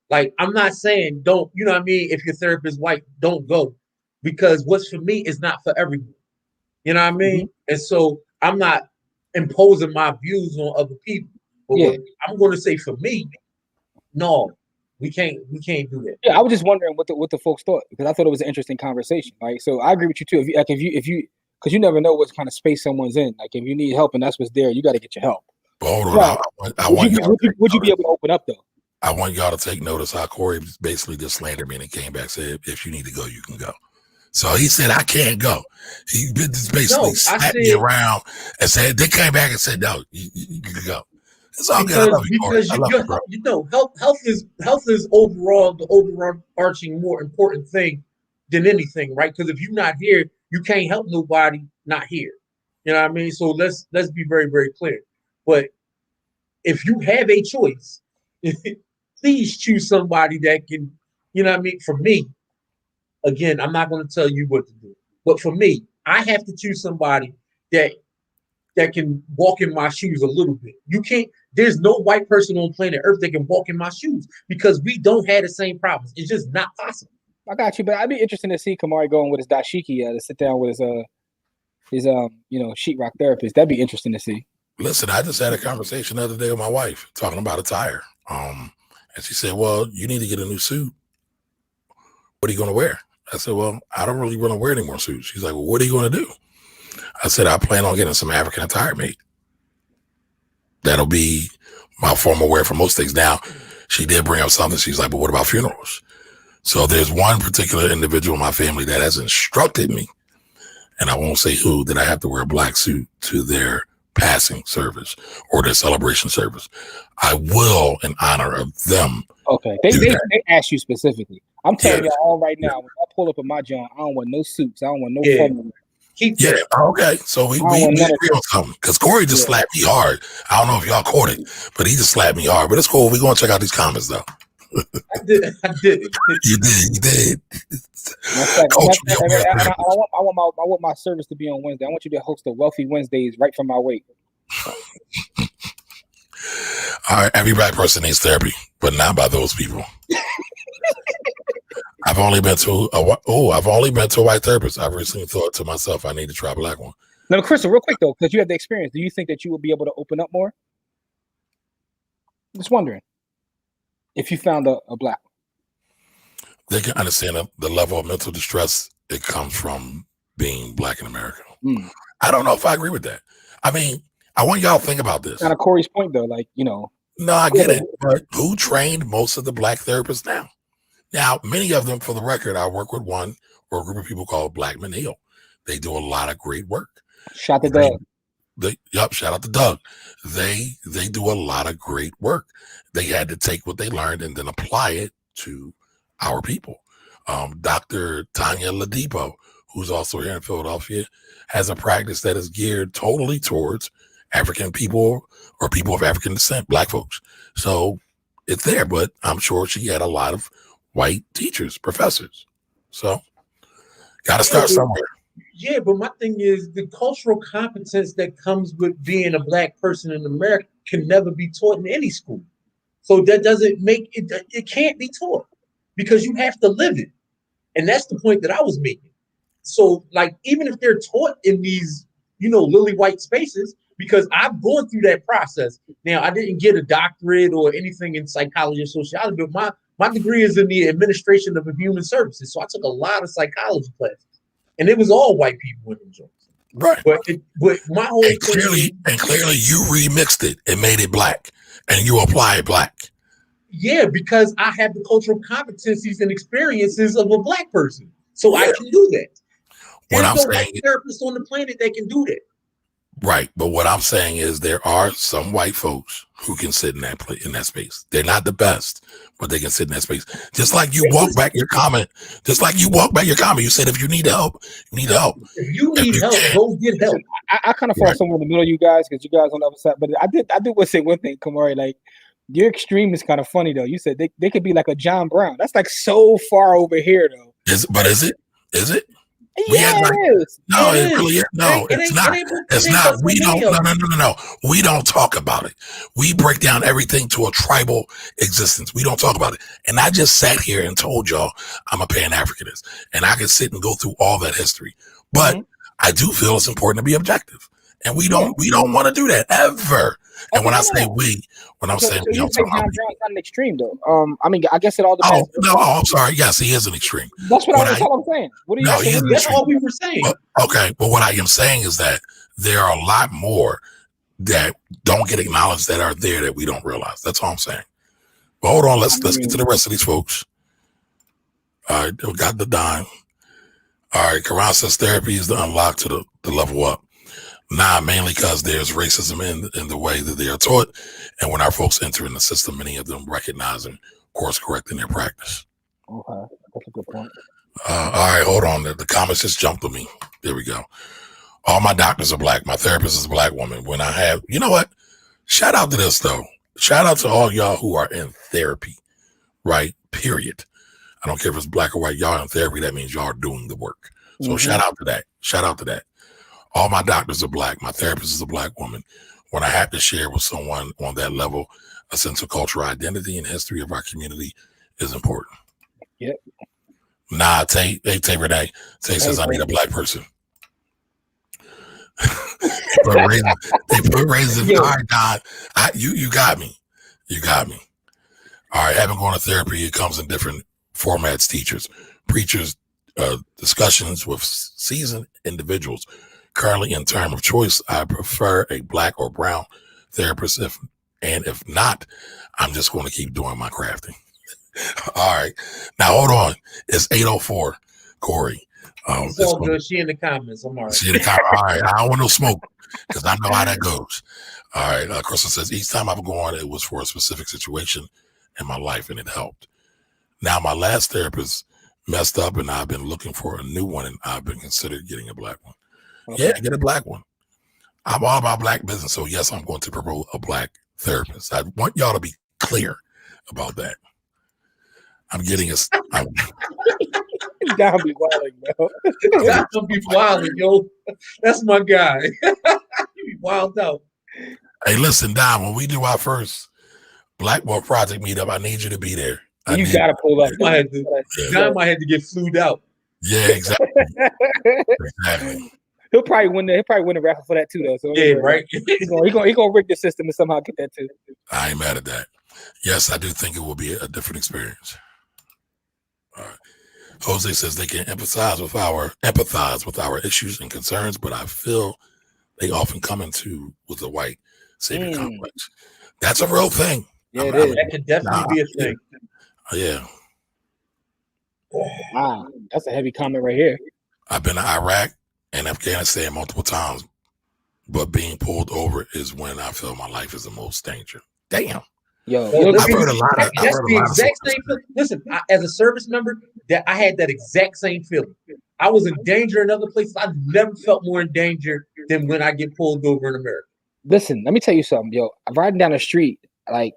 Like, I'm not saying don't, you know what I mean? If your therapist is white, don't go because what's for me is not for everyone. You know what I mean? Mm-hmm. And so I'm not imposing my views on other people. But what I'm going to say for me, no, we can't do that. Yeah, I was just wondering what the folks thought because I thought it was an interesting conversation. Right? So I agree with you too. If you because you never know what kind of space someone's in. Like if you need help and that's what's there, you got to get your help. But hold on, would you be able to open up though? I want y'all to take notice how Corey basically just slandered me and came back and said, if you need to go, you can go. So he said, I can't go. He just basically slapped me around and said, they came back and said, no, you can go. It's all good. I love you, Corey. Health is overall the overarching more important thing than anything, right? Because if you're not here, you can't help nobody not here. You know what I mean? So let's be very, very clear. But if you have a choice, please choose somebody that can, you know what I mean? For me, again, I'm not going to tell you what to do. But for me, I have to choose somebody that can walk in my shoes a little bit. You can't, there's no white person on planet Earth that can walk in my shoes because we don't have the same problems. It's just not possible. I got you, but I'd be interested to see Kamari going with his dashiki to sit down with his sheetrock therapist. That'd be interesting to see. Listen, I just had a conversation the other day with my wife talking about attire. And she said, well, you need to get a new suit. What are you going to wear? I said, well, I don't really want to wear any more suits. She's like, well, what are you going to do? I said, I plan on getting some African attire made. That'll be my formal wear for most things. Now, she did bring up something. She's like, but what about funerals? So there's one particular individual in my family that has instructed me, and I won't say who, that I have to wear a black suit to their passing service or their celebration service. I will in honor of them. Okay. They asked you specifically. I'm telling you all right now, when I pull up in my joint, I don't want no suits. I don't want no formal. Okay. So we agree on something because Corey just slapped me hard. I don't know if y'all caught it, but he just slapped me hard. But it's cool. We're going to check out these comments though. I did. You did. I want my service to be on Wednesday. I want you to host the Wealthy Wednesdays right from my weight. All right, every black person needs therapy, but not by those people. I've only been to a white therapist. I've recently thought to myself, I need to try a black one. Now, Crystal, real quick though, because you have the experience, do you think that you will be able to open up more? Just wondering if you found a black one. They can understand the level of mental distress it comes from being black in America. I don't know if I agree with that. I mean, I want y'all to think about this. Kind of Corey's point though, like, you know. No, I get it. But who trained most of the black therapists now? Now, many of them, for the record, I work with one or a group of people called Black Men Heal. They do a lot of great work. Shout out to Doug. Shout out to Doug. They do a lot of great work. They had to take what they learned and then apply it to our people. Dr. Tanya Ladipo, who's also here in Philadelphia, has a practice that is geared totally towards African people or people of African descent, black folks. So it's there, but I'm sure she had a lot of white teachers, professors. So got to start somewhere. Yeah, but my thing is the cultural competence that comes with being a black person in America can never be taught in any school. So that doesn't make it, it can't be taught because you have to live it. And that's the point that I was making. So like, even if they're taught in these, lily white spaces, because I've gone through that process. Now, I didn't get a doctorate or anything in psychology or sociology, but my degree is in the administration of human services. So I took a lot of psychology classes. And it was all white people in the joints. Right. But my whole thing clearly you remixed it and made it black and you apply it black. Yeah, because I have the cultural competencies and experiences of a black person. So I can do that. What There's I'm no saying, white therapist on the planet that can do that. right? But what I'm saying is, there are some white folks who can sit in that space. They're not the best, but they can sit in that space. Just like you walk back your comment. Just like you walk back your comment. You said if you need help, you need help. If you If need you help, can't, go get help. I kind of fall somewhere in the middle of you guys because you guys on the other side. But I do want to say one thing, Kamari. Like, your extreme is kind of funny though. You said they could be like a John Brown. That's like so far over here though. but is it? Is it? We Yeah, act like it is. no, It it is. really is. No, it's not. It's not. We don't. No. We don't talk about it. We break down everything to a tribal existence. We don't talk about it. And I just sat here and told y'all I'm a Pan-Africanist, and I can sit and go through all that history. But I do feel it's important to be objective, and we don't want to do that ever. And when I say we, when I'm saying we, I'm talking about. John Brown's not an extreme though. I mean, I guess it all depends. Oh no, I'm sorry. Yes, he is an extreme. That's that's all I'm saying. What are you? No, he is an That's extreme. all we were saying. Okay, but what I am saying is that there are a lot more that don't get acknowledged that are there that we don't realize. That's all I'm saying. But hold on, let's get to the rest of these folks. All right, we got the dime. All right, Karan says therapy is the unlock to the level up. Nah, mainly because there's racism in the way that they are taught, and when our folks enter in the system, many of them recognize and course correct in their practice. Okay, that's a good point. All right, hold on. The comments just jumped on me. There we go. All my doctors are black. My therapist is a black woman. When I have, you know what? Shout out to this though. Shout out to all y'all who are in therapy, right? Period. I don't care if it's black or white. Y'all in therapy. That means y'all are doing the work. So shout out to that. Shout out to that. All my doctors are black. My therapist is a black woman. When I have to share with someone on that level, a sense of cultural identity and history of our community is important. Yep. Nah, Tay Renee. Tay says I need a black person. they put raisins. All right, Don. You got me. You got me. All right, having gone to therapy, it comes in different formats: teachers, preachers, discussions with seasoned individuals. Currently, in term of choice, I prefer a black or brown therapist. If not, I'm just going to keep doing my crafting. All right. Now, hold on. It's 8:04, Corey. It's all good. She in the comments. I'm all right. She in the comments. All right. I don't want no smoke because I know how that goes. All right. Crystal says, each time I've gone, it was for a specific situation in my life, and it helped. Now, my last therapist messed up, and I've been looking for a new one, and I've been considered getting a black one. Okay. Yeah, get a black one. I'm all about black business, so yes, I'm going to promote a black therapist. I want y'all to be clear about that. I'm getting a. Y'all be wilding, bro. Y'all be wilding, yo. That's my guy. You be wild out. Hey, listen, Don. When we do our first Blackboard Project meetup, I need you to be there. You gotta pull up. Don might have to get flued out. Yeah, exactly. Exactly. He'll probably win the raffle for that too, though. So yeah, right. He's gonna rig the system and somehow get that too. I ain't mad at that. Yes, I do think it will be a different experience. All right. Jose says they can empathize with our issues and concerns, but I feel they often come into with a white savior complex. That's a real thing. Yeah, that could definitely be a thing. Yeah. Wow, that's a heavy comment right here. I've been to Iraq and Afghanistan multiple times, but being pulled over is when I feel my life is the most danger. Damn. Yo, I've heard a lot of. That's the exact same feeling. Listen, as a service member, that I had that exact same feeling. I was in danger in other places. I've never felt more in danger than when I get pulled over in America. Listen, let me tell you something, yo. I'm riding down the street, like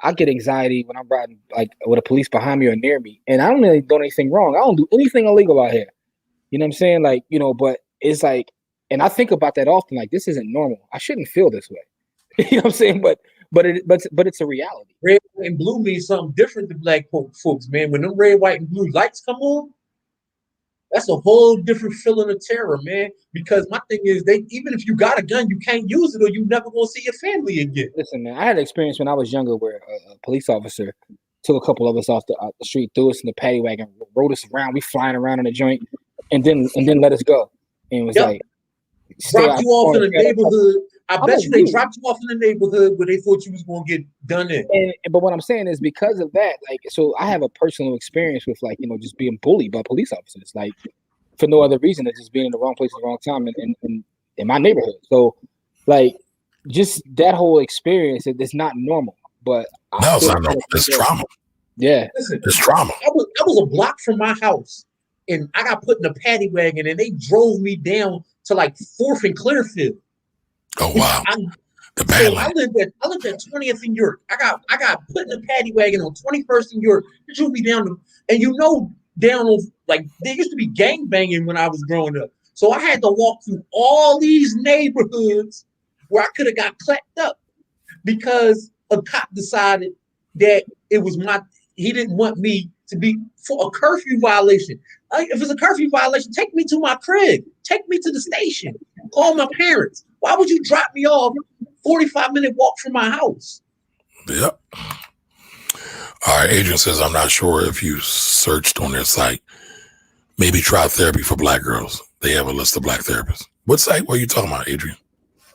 I get anxiety when I'm riding like with a police behind me or near me, and I don't really do anything wrong. I don't do anything illegal out here. You know what I'm saying? Like, you know, but it's like, and I think about that often. Like, this isn't normal. I shouldn't feel this way. You know what I'm saying? But it's a reality. Red, white, and blue means something different to black folks, man. When them red, white, and blue lights come on, that's a whole different feeling of terror, man. Because my thing is, even if you got a gun, you can't use it, or you never gonna see your family again. Listen, man, I had an experience when I was younger where a police officer took a couple of us off the street, threw us in the paddy wagon, rode us around. We flying around in the joint, and then let us go. And it was like, dropped you off in the neighborhood. I bet you they dropped you off in the neighborhood where they thought you was going to get done in. But what I'm saying is because of that, like, so I have a personal experience with, like, you know, just being bullied by police officers. Like, for no other reason than just being in the wrong place at the wrong time in my neighborhood. So, like, just that whole experience, it's not normal. But no, it's not normal. It's trauma. Yeah, listen, it's trauma. I was a block from my house, and I got put in a paddy wagon, and they drove me down to like 4th and Clearfield. Oh wow. I lived at 20th and York. I got put in a paddy wagon on 21st and York. They drove me down to, and down on, like, there used to be gang banging when I was growing up. So I had to walk through all these neighborhoods where I could have got clapped up because a cop decided that he didn't want me to be for a curfew violation. If it's a curfew violation, take me to my crib. Take me to the station. Call my parents. Why would you drop me off 45-minute walk from my house? Yep. All right, Adrian says, I'm not sure if you searched on their site. Maybe try therapy for black girls. They have a list of black therapists. What site were you talking about, Adrian?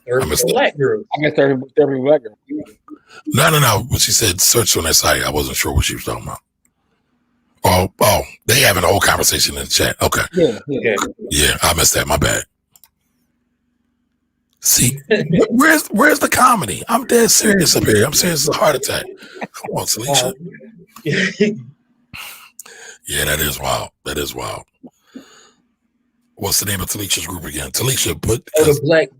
Therapy for black girls. I guess therapy for black girls. No. When she said search on their site, I wasn't sure what she was talking about. Oh, they having a whole conversation in the chat. Okay. Yeah, I missed that. My bad. See, where's the comedy? I'm dead serious up here. I'm serious as a heart attack. Come on, Talisha. Yeah, that is wild. That is wild. What's the name of Talisha's group again? Talisha, the Black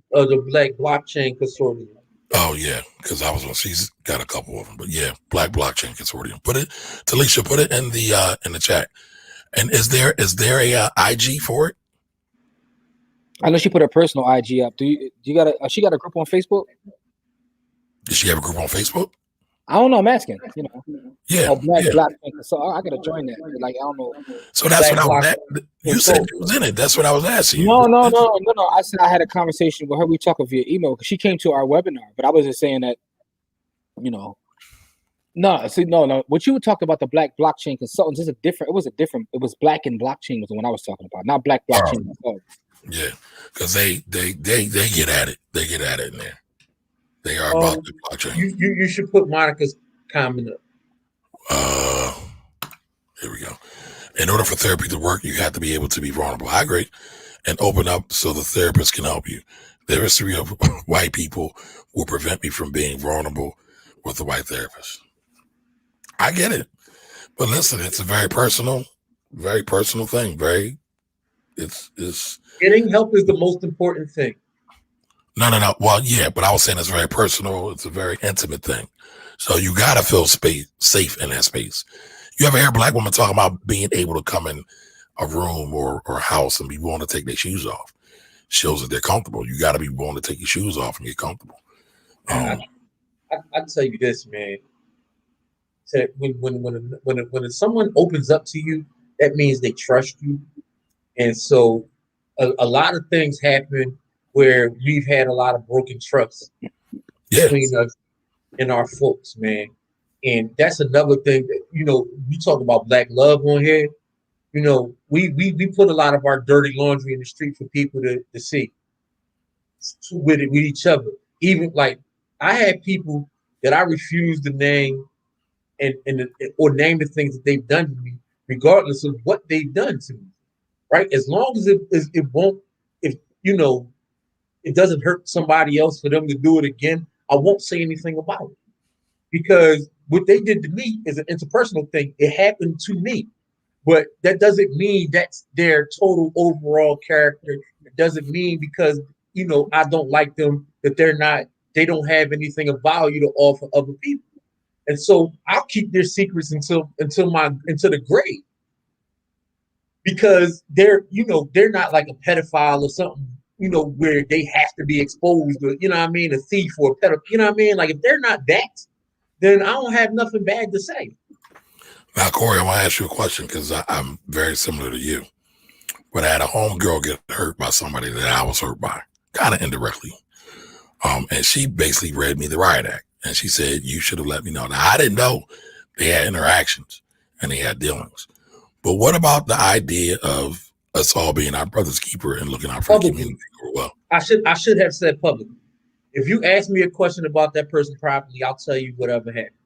Blockchain Consortium. Oh yeah, because she's got a couple of them, but yeah, Black Blockchain Consortium. Talisha, put it in the chat. And is there a IG for it? I know she put her personal IG up. She got a group on Facebook? Does she have a group on Facebook? I don't know. I'm asking. Yeah. Black. So I gotta join that. Like, I don't know. So that's what I was. You said you was in it. That's what I was asking you. No. I said I had a conversation with her. We talked via email because she came to our webinar. But I was just saying that, No. What you were talking about, the Black Blockchain Consultants, is it was Black and Blockchain was the one I was talking about, not Black Blockchain Consultants. Yeah, because they get at it. They get at it in there. They are about the blockchain. You should put Monica's comment up. Here we go. In order for therapy to work, you have to be able to be vulnerable. I agree. And open up so the therapist can help you. The history of white people will prevent me from being vulnerable with the white therapist. I get it. But listen, it's a very personal thing. It's getting help is the most important thing. No. Well, yeah, but I was saying it's very personal. It's a very intimate thing. So you got to feel safe in that space. You ever hear a black woman talking about being able to come in a room or a house and be willing to take their shoes off? Shows that they're comfortable. You got to be willing to take your shoes off and get comfortable. I tell you this, man. When someone opens up to you, that means they trust you. And so a lot of things happen where we've had a lot of broken trust between us and our folks, man. And that's another thing that, we talk about black love on here. We put a lot of our dirty laundry in the street for people to see with each other. Even like I had people that I refused to name or name the things that they've done to me, regardless of what they've done to me. Right? As long as it won't, it doesn't hurt somebody else for them to do it again, I won't say anything about it. Because what they did to me is an interpersonal thing. It happened to me. But that doesn't mean that's their total overall character. It doesn't mean because, I don't like them that they don't have anything of value to offer other people. And so I'll keep their secrets until the grave. Because they're not like a pedophile or something, where they have to be exposed to, a thief or a pedophile, Like if they're not that, then I don't have nothing bad to say. Now, Corey, I want to ask you a question because I'm very similar to you. But I had a homegirl get hurt by somebody that I was hurt by, kind of indirectly. And she basically read me the riot act. And she said, you should have let me know. Now, I didn't know they had interactions and they had dealings. But what about the idea of us all being our brother's keeper and looking out for the community well? I should have said publicly. If you ask me a question about that person privately, I'll tell you whatever happened.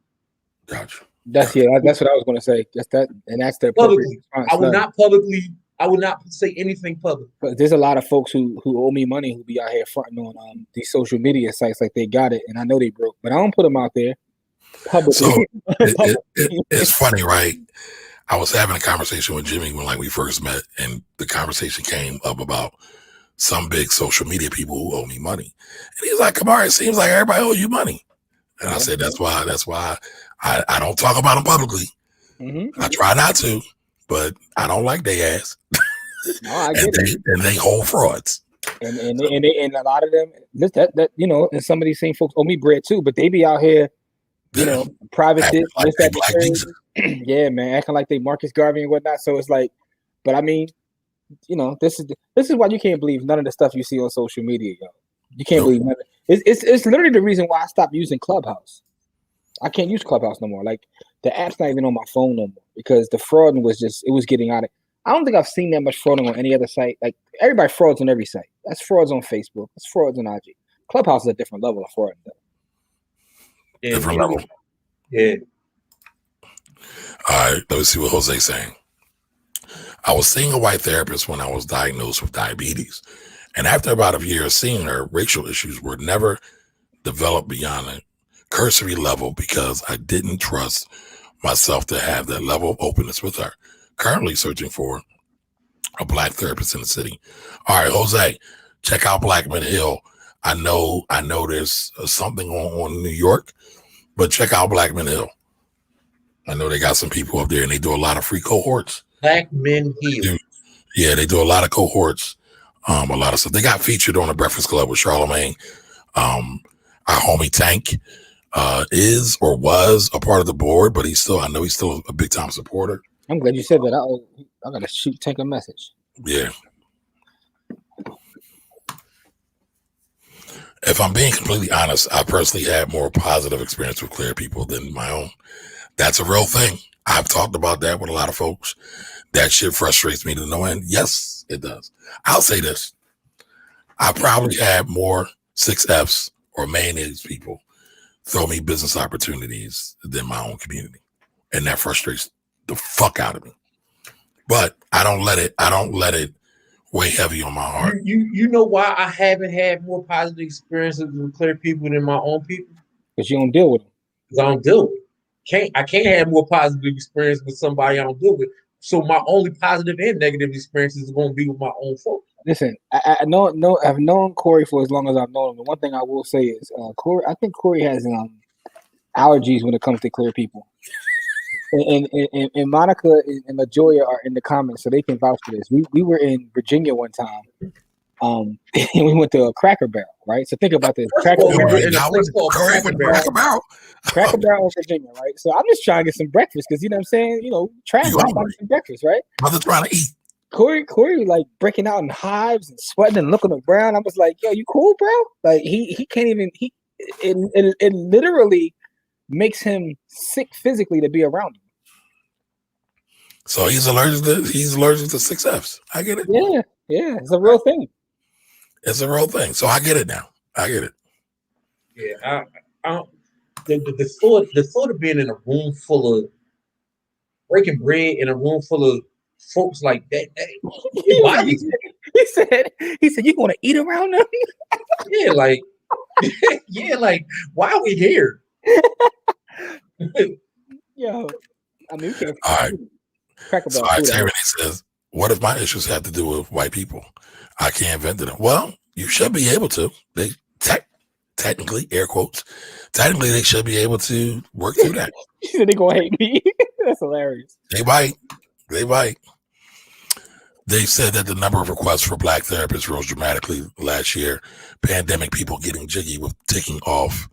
Gotcha. That's what I was going to say. That's their publicly. I will not publicly I would not say anything public. But there's a lot of folks who owe me money who be out here fronting on these social media sites like they got it, and I know they broke, but I don't put them out there publicly. So it's funny, right? I was having a conversation with Jimmy when we first met, and the conversation came up about some big social media people who owe me money, and he's like, "Kamari, it seems like everybody owe you money," and I said, "That's why I don't talk about them publicly. Mm-hmm. I try not to, but I don't like their ass." No, I get it. And they hold frauds. And a lot of them, that and some of these same folks owe me bread too, but they be out here, private yeah, man, acting like they Marcus Garvey and whatnot. So it's like, but I mean, this is why you can't believe none of the stuff you see on social media, yo. You can't believe none of it. It's literally the reason why I stopped using Clubhouse. I can't use Clubhouse no more. Like the app's not even on my phone no more because the frauding was getting out of. I don't think I've seen that much frauding on any other site. Like everybody frauds on every site. That's frauds on Facebook. That's frauds on IG. Clubhouse is a different level of fraud. Yeah, different level. Yeah. All right, let me see what Jose's saying. I was seeing a white therapist when I was diagnosed with diabetes. And after about a year of seeing her, racial issues were never developed beyond a cursory level because I didn't trust myself to have that level of openness with her. Currently searching for a black therapist in the city. All right, Jose, check out Blackman Hill. I know there's something on New York, but check out Blackman Hill. I know they got some people up there and they do a lot of free cohorts. Blackman Hill. Yeah, they do a lot of cohorts. A lot of stuff. They got featured on the Breakfast Club with Charlamagne. Our homie Tank is or was a part of the board, but I know he's still a big time supporter. I'm glad you said that. I gotta shoot Tank a message. Yeah. If I'm being completely honest, I personally had more positive experience with clear people than my own. That's a real thing. I've talked about that with a lot of folks. That shit frustrates me to no end. Yes, it does. I'll say this. I probably had more 6Fs or mayonnaise people throw me business opportunities than my own community. And that frustrates the fuck out of me. But I don't let it weigh heavy on my heart. You know why I haven't had more positive experiences with clear people than my own people? Because you don't deal with them. Because I don't deal with it. I can't have more positive experience with somebody I don't deal with. So my only positive and negative experiences are going to be with my own folks. Listen, I've known Corey for as long as I've known him. The one thing I will say is, Corey, I think Corey has allergies when it comes to clear people. And Monica and LaJoya are in the comments, so they can vouch for this. We were in Virginia one time, and we went to a Cracker Barrel, right? So think about this: Cracker Barrel in Virginia, right? So I'm just trying to get some breakfast because you know what I'm saying. Travel, I'm some breakfast, right? Mother trying to eat. Corey like breaking out in hives and sweating and looking around. I was like, "Yo, you cool, bro?" Like he can't even. It literally makes him sick physically to be around him. So he's allergic to 6Fs. I get it. Yeah, it's a real thing. It's a real thing. So I get it now. I get it. Yeah, the thought of being in a room full of breaking bread in a room full of folks like that. He said, "You going to eat around them?" Yeah, like why are we here? Yo, I mean, all right. So Tyranny says, what if my issues have to do with white people? I can't vent to them. Well, you should be able to. They technically, air quotes, technically they should be able to work through that. They're gonna hate me. That's hilarious. They bite. They said that the number of requests for black therapists rose dramatically last year. Pandemic people getting jiggy with taking off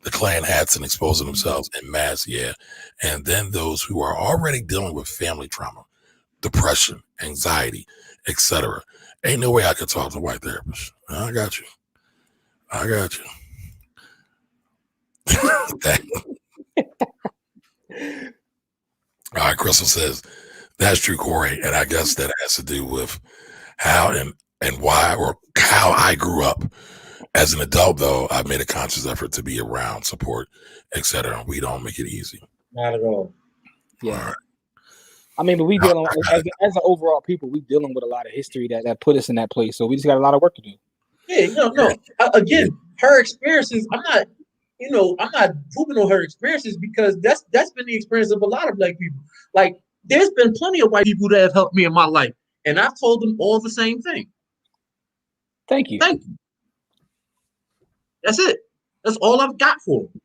the Klan hats and exposing themselves en masse, yeah. And then those who are already dealing with family trauma, depression, anxiety, etc. Ain't no way I could talk to white therapists. I got you. All right, Crystal says, that's true, Corey. And I guess that has to do with how and why or how I grew up. As an adult, though, I've made a conscious effort to be around, support, etc. We don't make it easy. Not at all. Yeah. All right. I mean, but we dealing as an overall people, we dealing with a lot of history that put us in that place. So we just got a lot of work to do. Yeah, no. Again, her experiences. I'm not pooping on her experiences because that's been the experience of a lot of black people. Like, there's been plenty of white people that have helped me in my life, and I've told them all the same thing. Thank you. That's it. That's all I've got for them.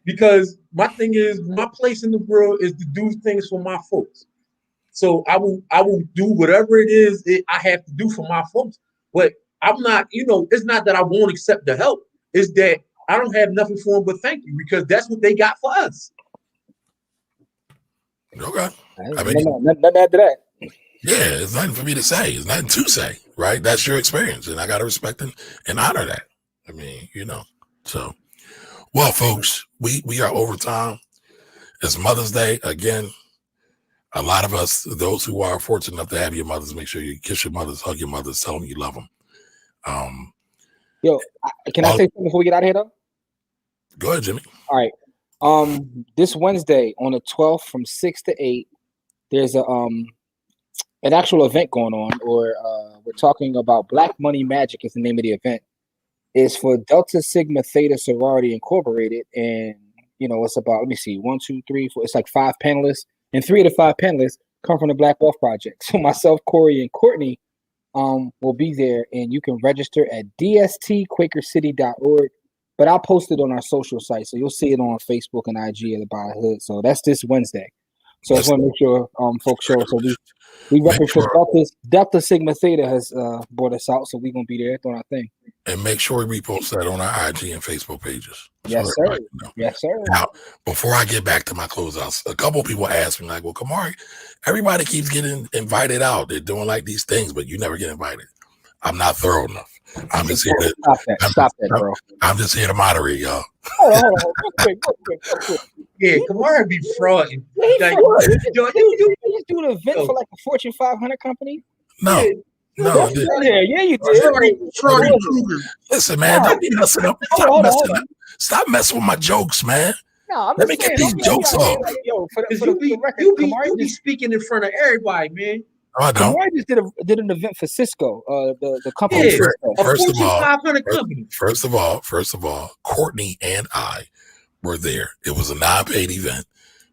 Because my thing is, my place in the world is to do things for my folks. So I will do whatever it is I have to do for my folks. But I'm not, it's not that I won't accept the help. It's that I don't have nothing for them but thank you, because that's what they got for us. Okay. I mean, nothing after that. Yeah, it's nothing for me to say. It's nothing to say, right? That's your experience, and I got to respect and honor that. I mean, So, well, folks, we are over time. It's Mother's Day again. A lot of us, those who are fortunate enough to have your mothers, make sure you kiss your mothers, hug your mothers, tell them you love them. Yo, can I say something before we get out of here, though? Go ahead, Jimmy. All right. This Wednesday on the 12th from 6 to 8, there's an actual event going on, or we're talking about Black Money Magic is the name of the event. It's for Delta Sigma Theta Sorority Incorporated, and it's about, let me see, 1, 2, 3, 4. It's like 5 panelists, and 3 of the 5 panelists come from the Black Wealth Project. So myself, Corey, and Courtney will be there, and you can register at dstquakercity.org. But I'll post it on our social site, so you'll see it on Facebook and IG at the bottom hood. So that's this Wednesday. So I just want to make sure folks show. So we represent Delta Sigma Theta has brought us out, so we're gonna be there doing our thing. And make sure we repost that on our IG and Facebook pages. Yes, sir. Yes, sir. Now, before I get back to my closeouts, a couple of people asked me, like, well, Kamari, everybody keeps getting invited out. They're doing like these things, but you never get invited. I'm not thorough enough. I'm just here to stop that, bro. I'm just here to moderate, y'all. Hold on. Real quick. Yeah, Kamari be frauding. Like, you do an event for like a Fortune 500 company? No. No, yeah, you did. Listen, man, don't be messing up. Stop messing with my jokes, man. No, let me get these jokes off. You be speaking in front of everybody, man. Oh, I don't. I just did an event for Cisco, the company. Yeah, First of all, Courtney and I were there. It was a non-paid event.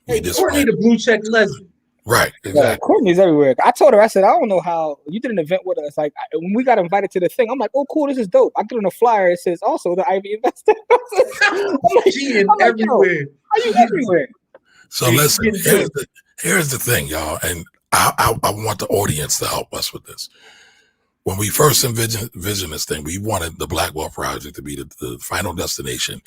Courtney, the blue check lesbian. Right, exactly. Yeah, Courtney's everywhere. I told her, I said, I don't know how you did an event with us. Like, when we got invited to the thing, I'm like, oh, cool, this is dope. I get on a flyer. It says also the Ivy Investor. She is everywhere. Are you everywhere? So listen, here's the thing, y'all, and I want the audience to help us with this. When we first envisioned this thing, we wanted the Black Wealth Project to be the final destination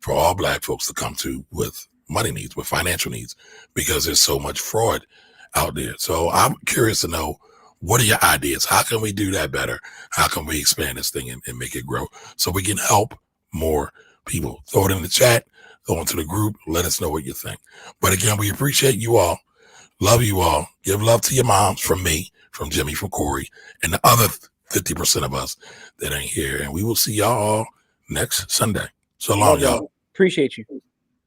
for all Black folks to come to with money needs, with financial needs, because there's so much fraud out there. So I'm curious to know, what are your ideas? How can we do that better? How can we expand this thing and make it grow so we can help more people? Throw it in the chat, throw it into the group, let us know what you think. But again, we appreciate you all. Love you all. Give love to your moms from me, from Jimmy, from Corey, and the other 50% of us that ain't here. And we will see y'all next Sunday. So long, y'all. Appreciate you.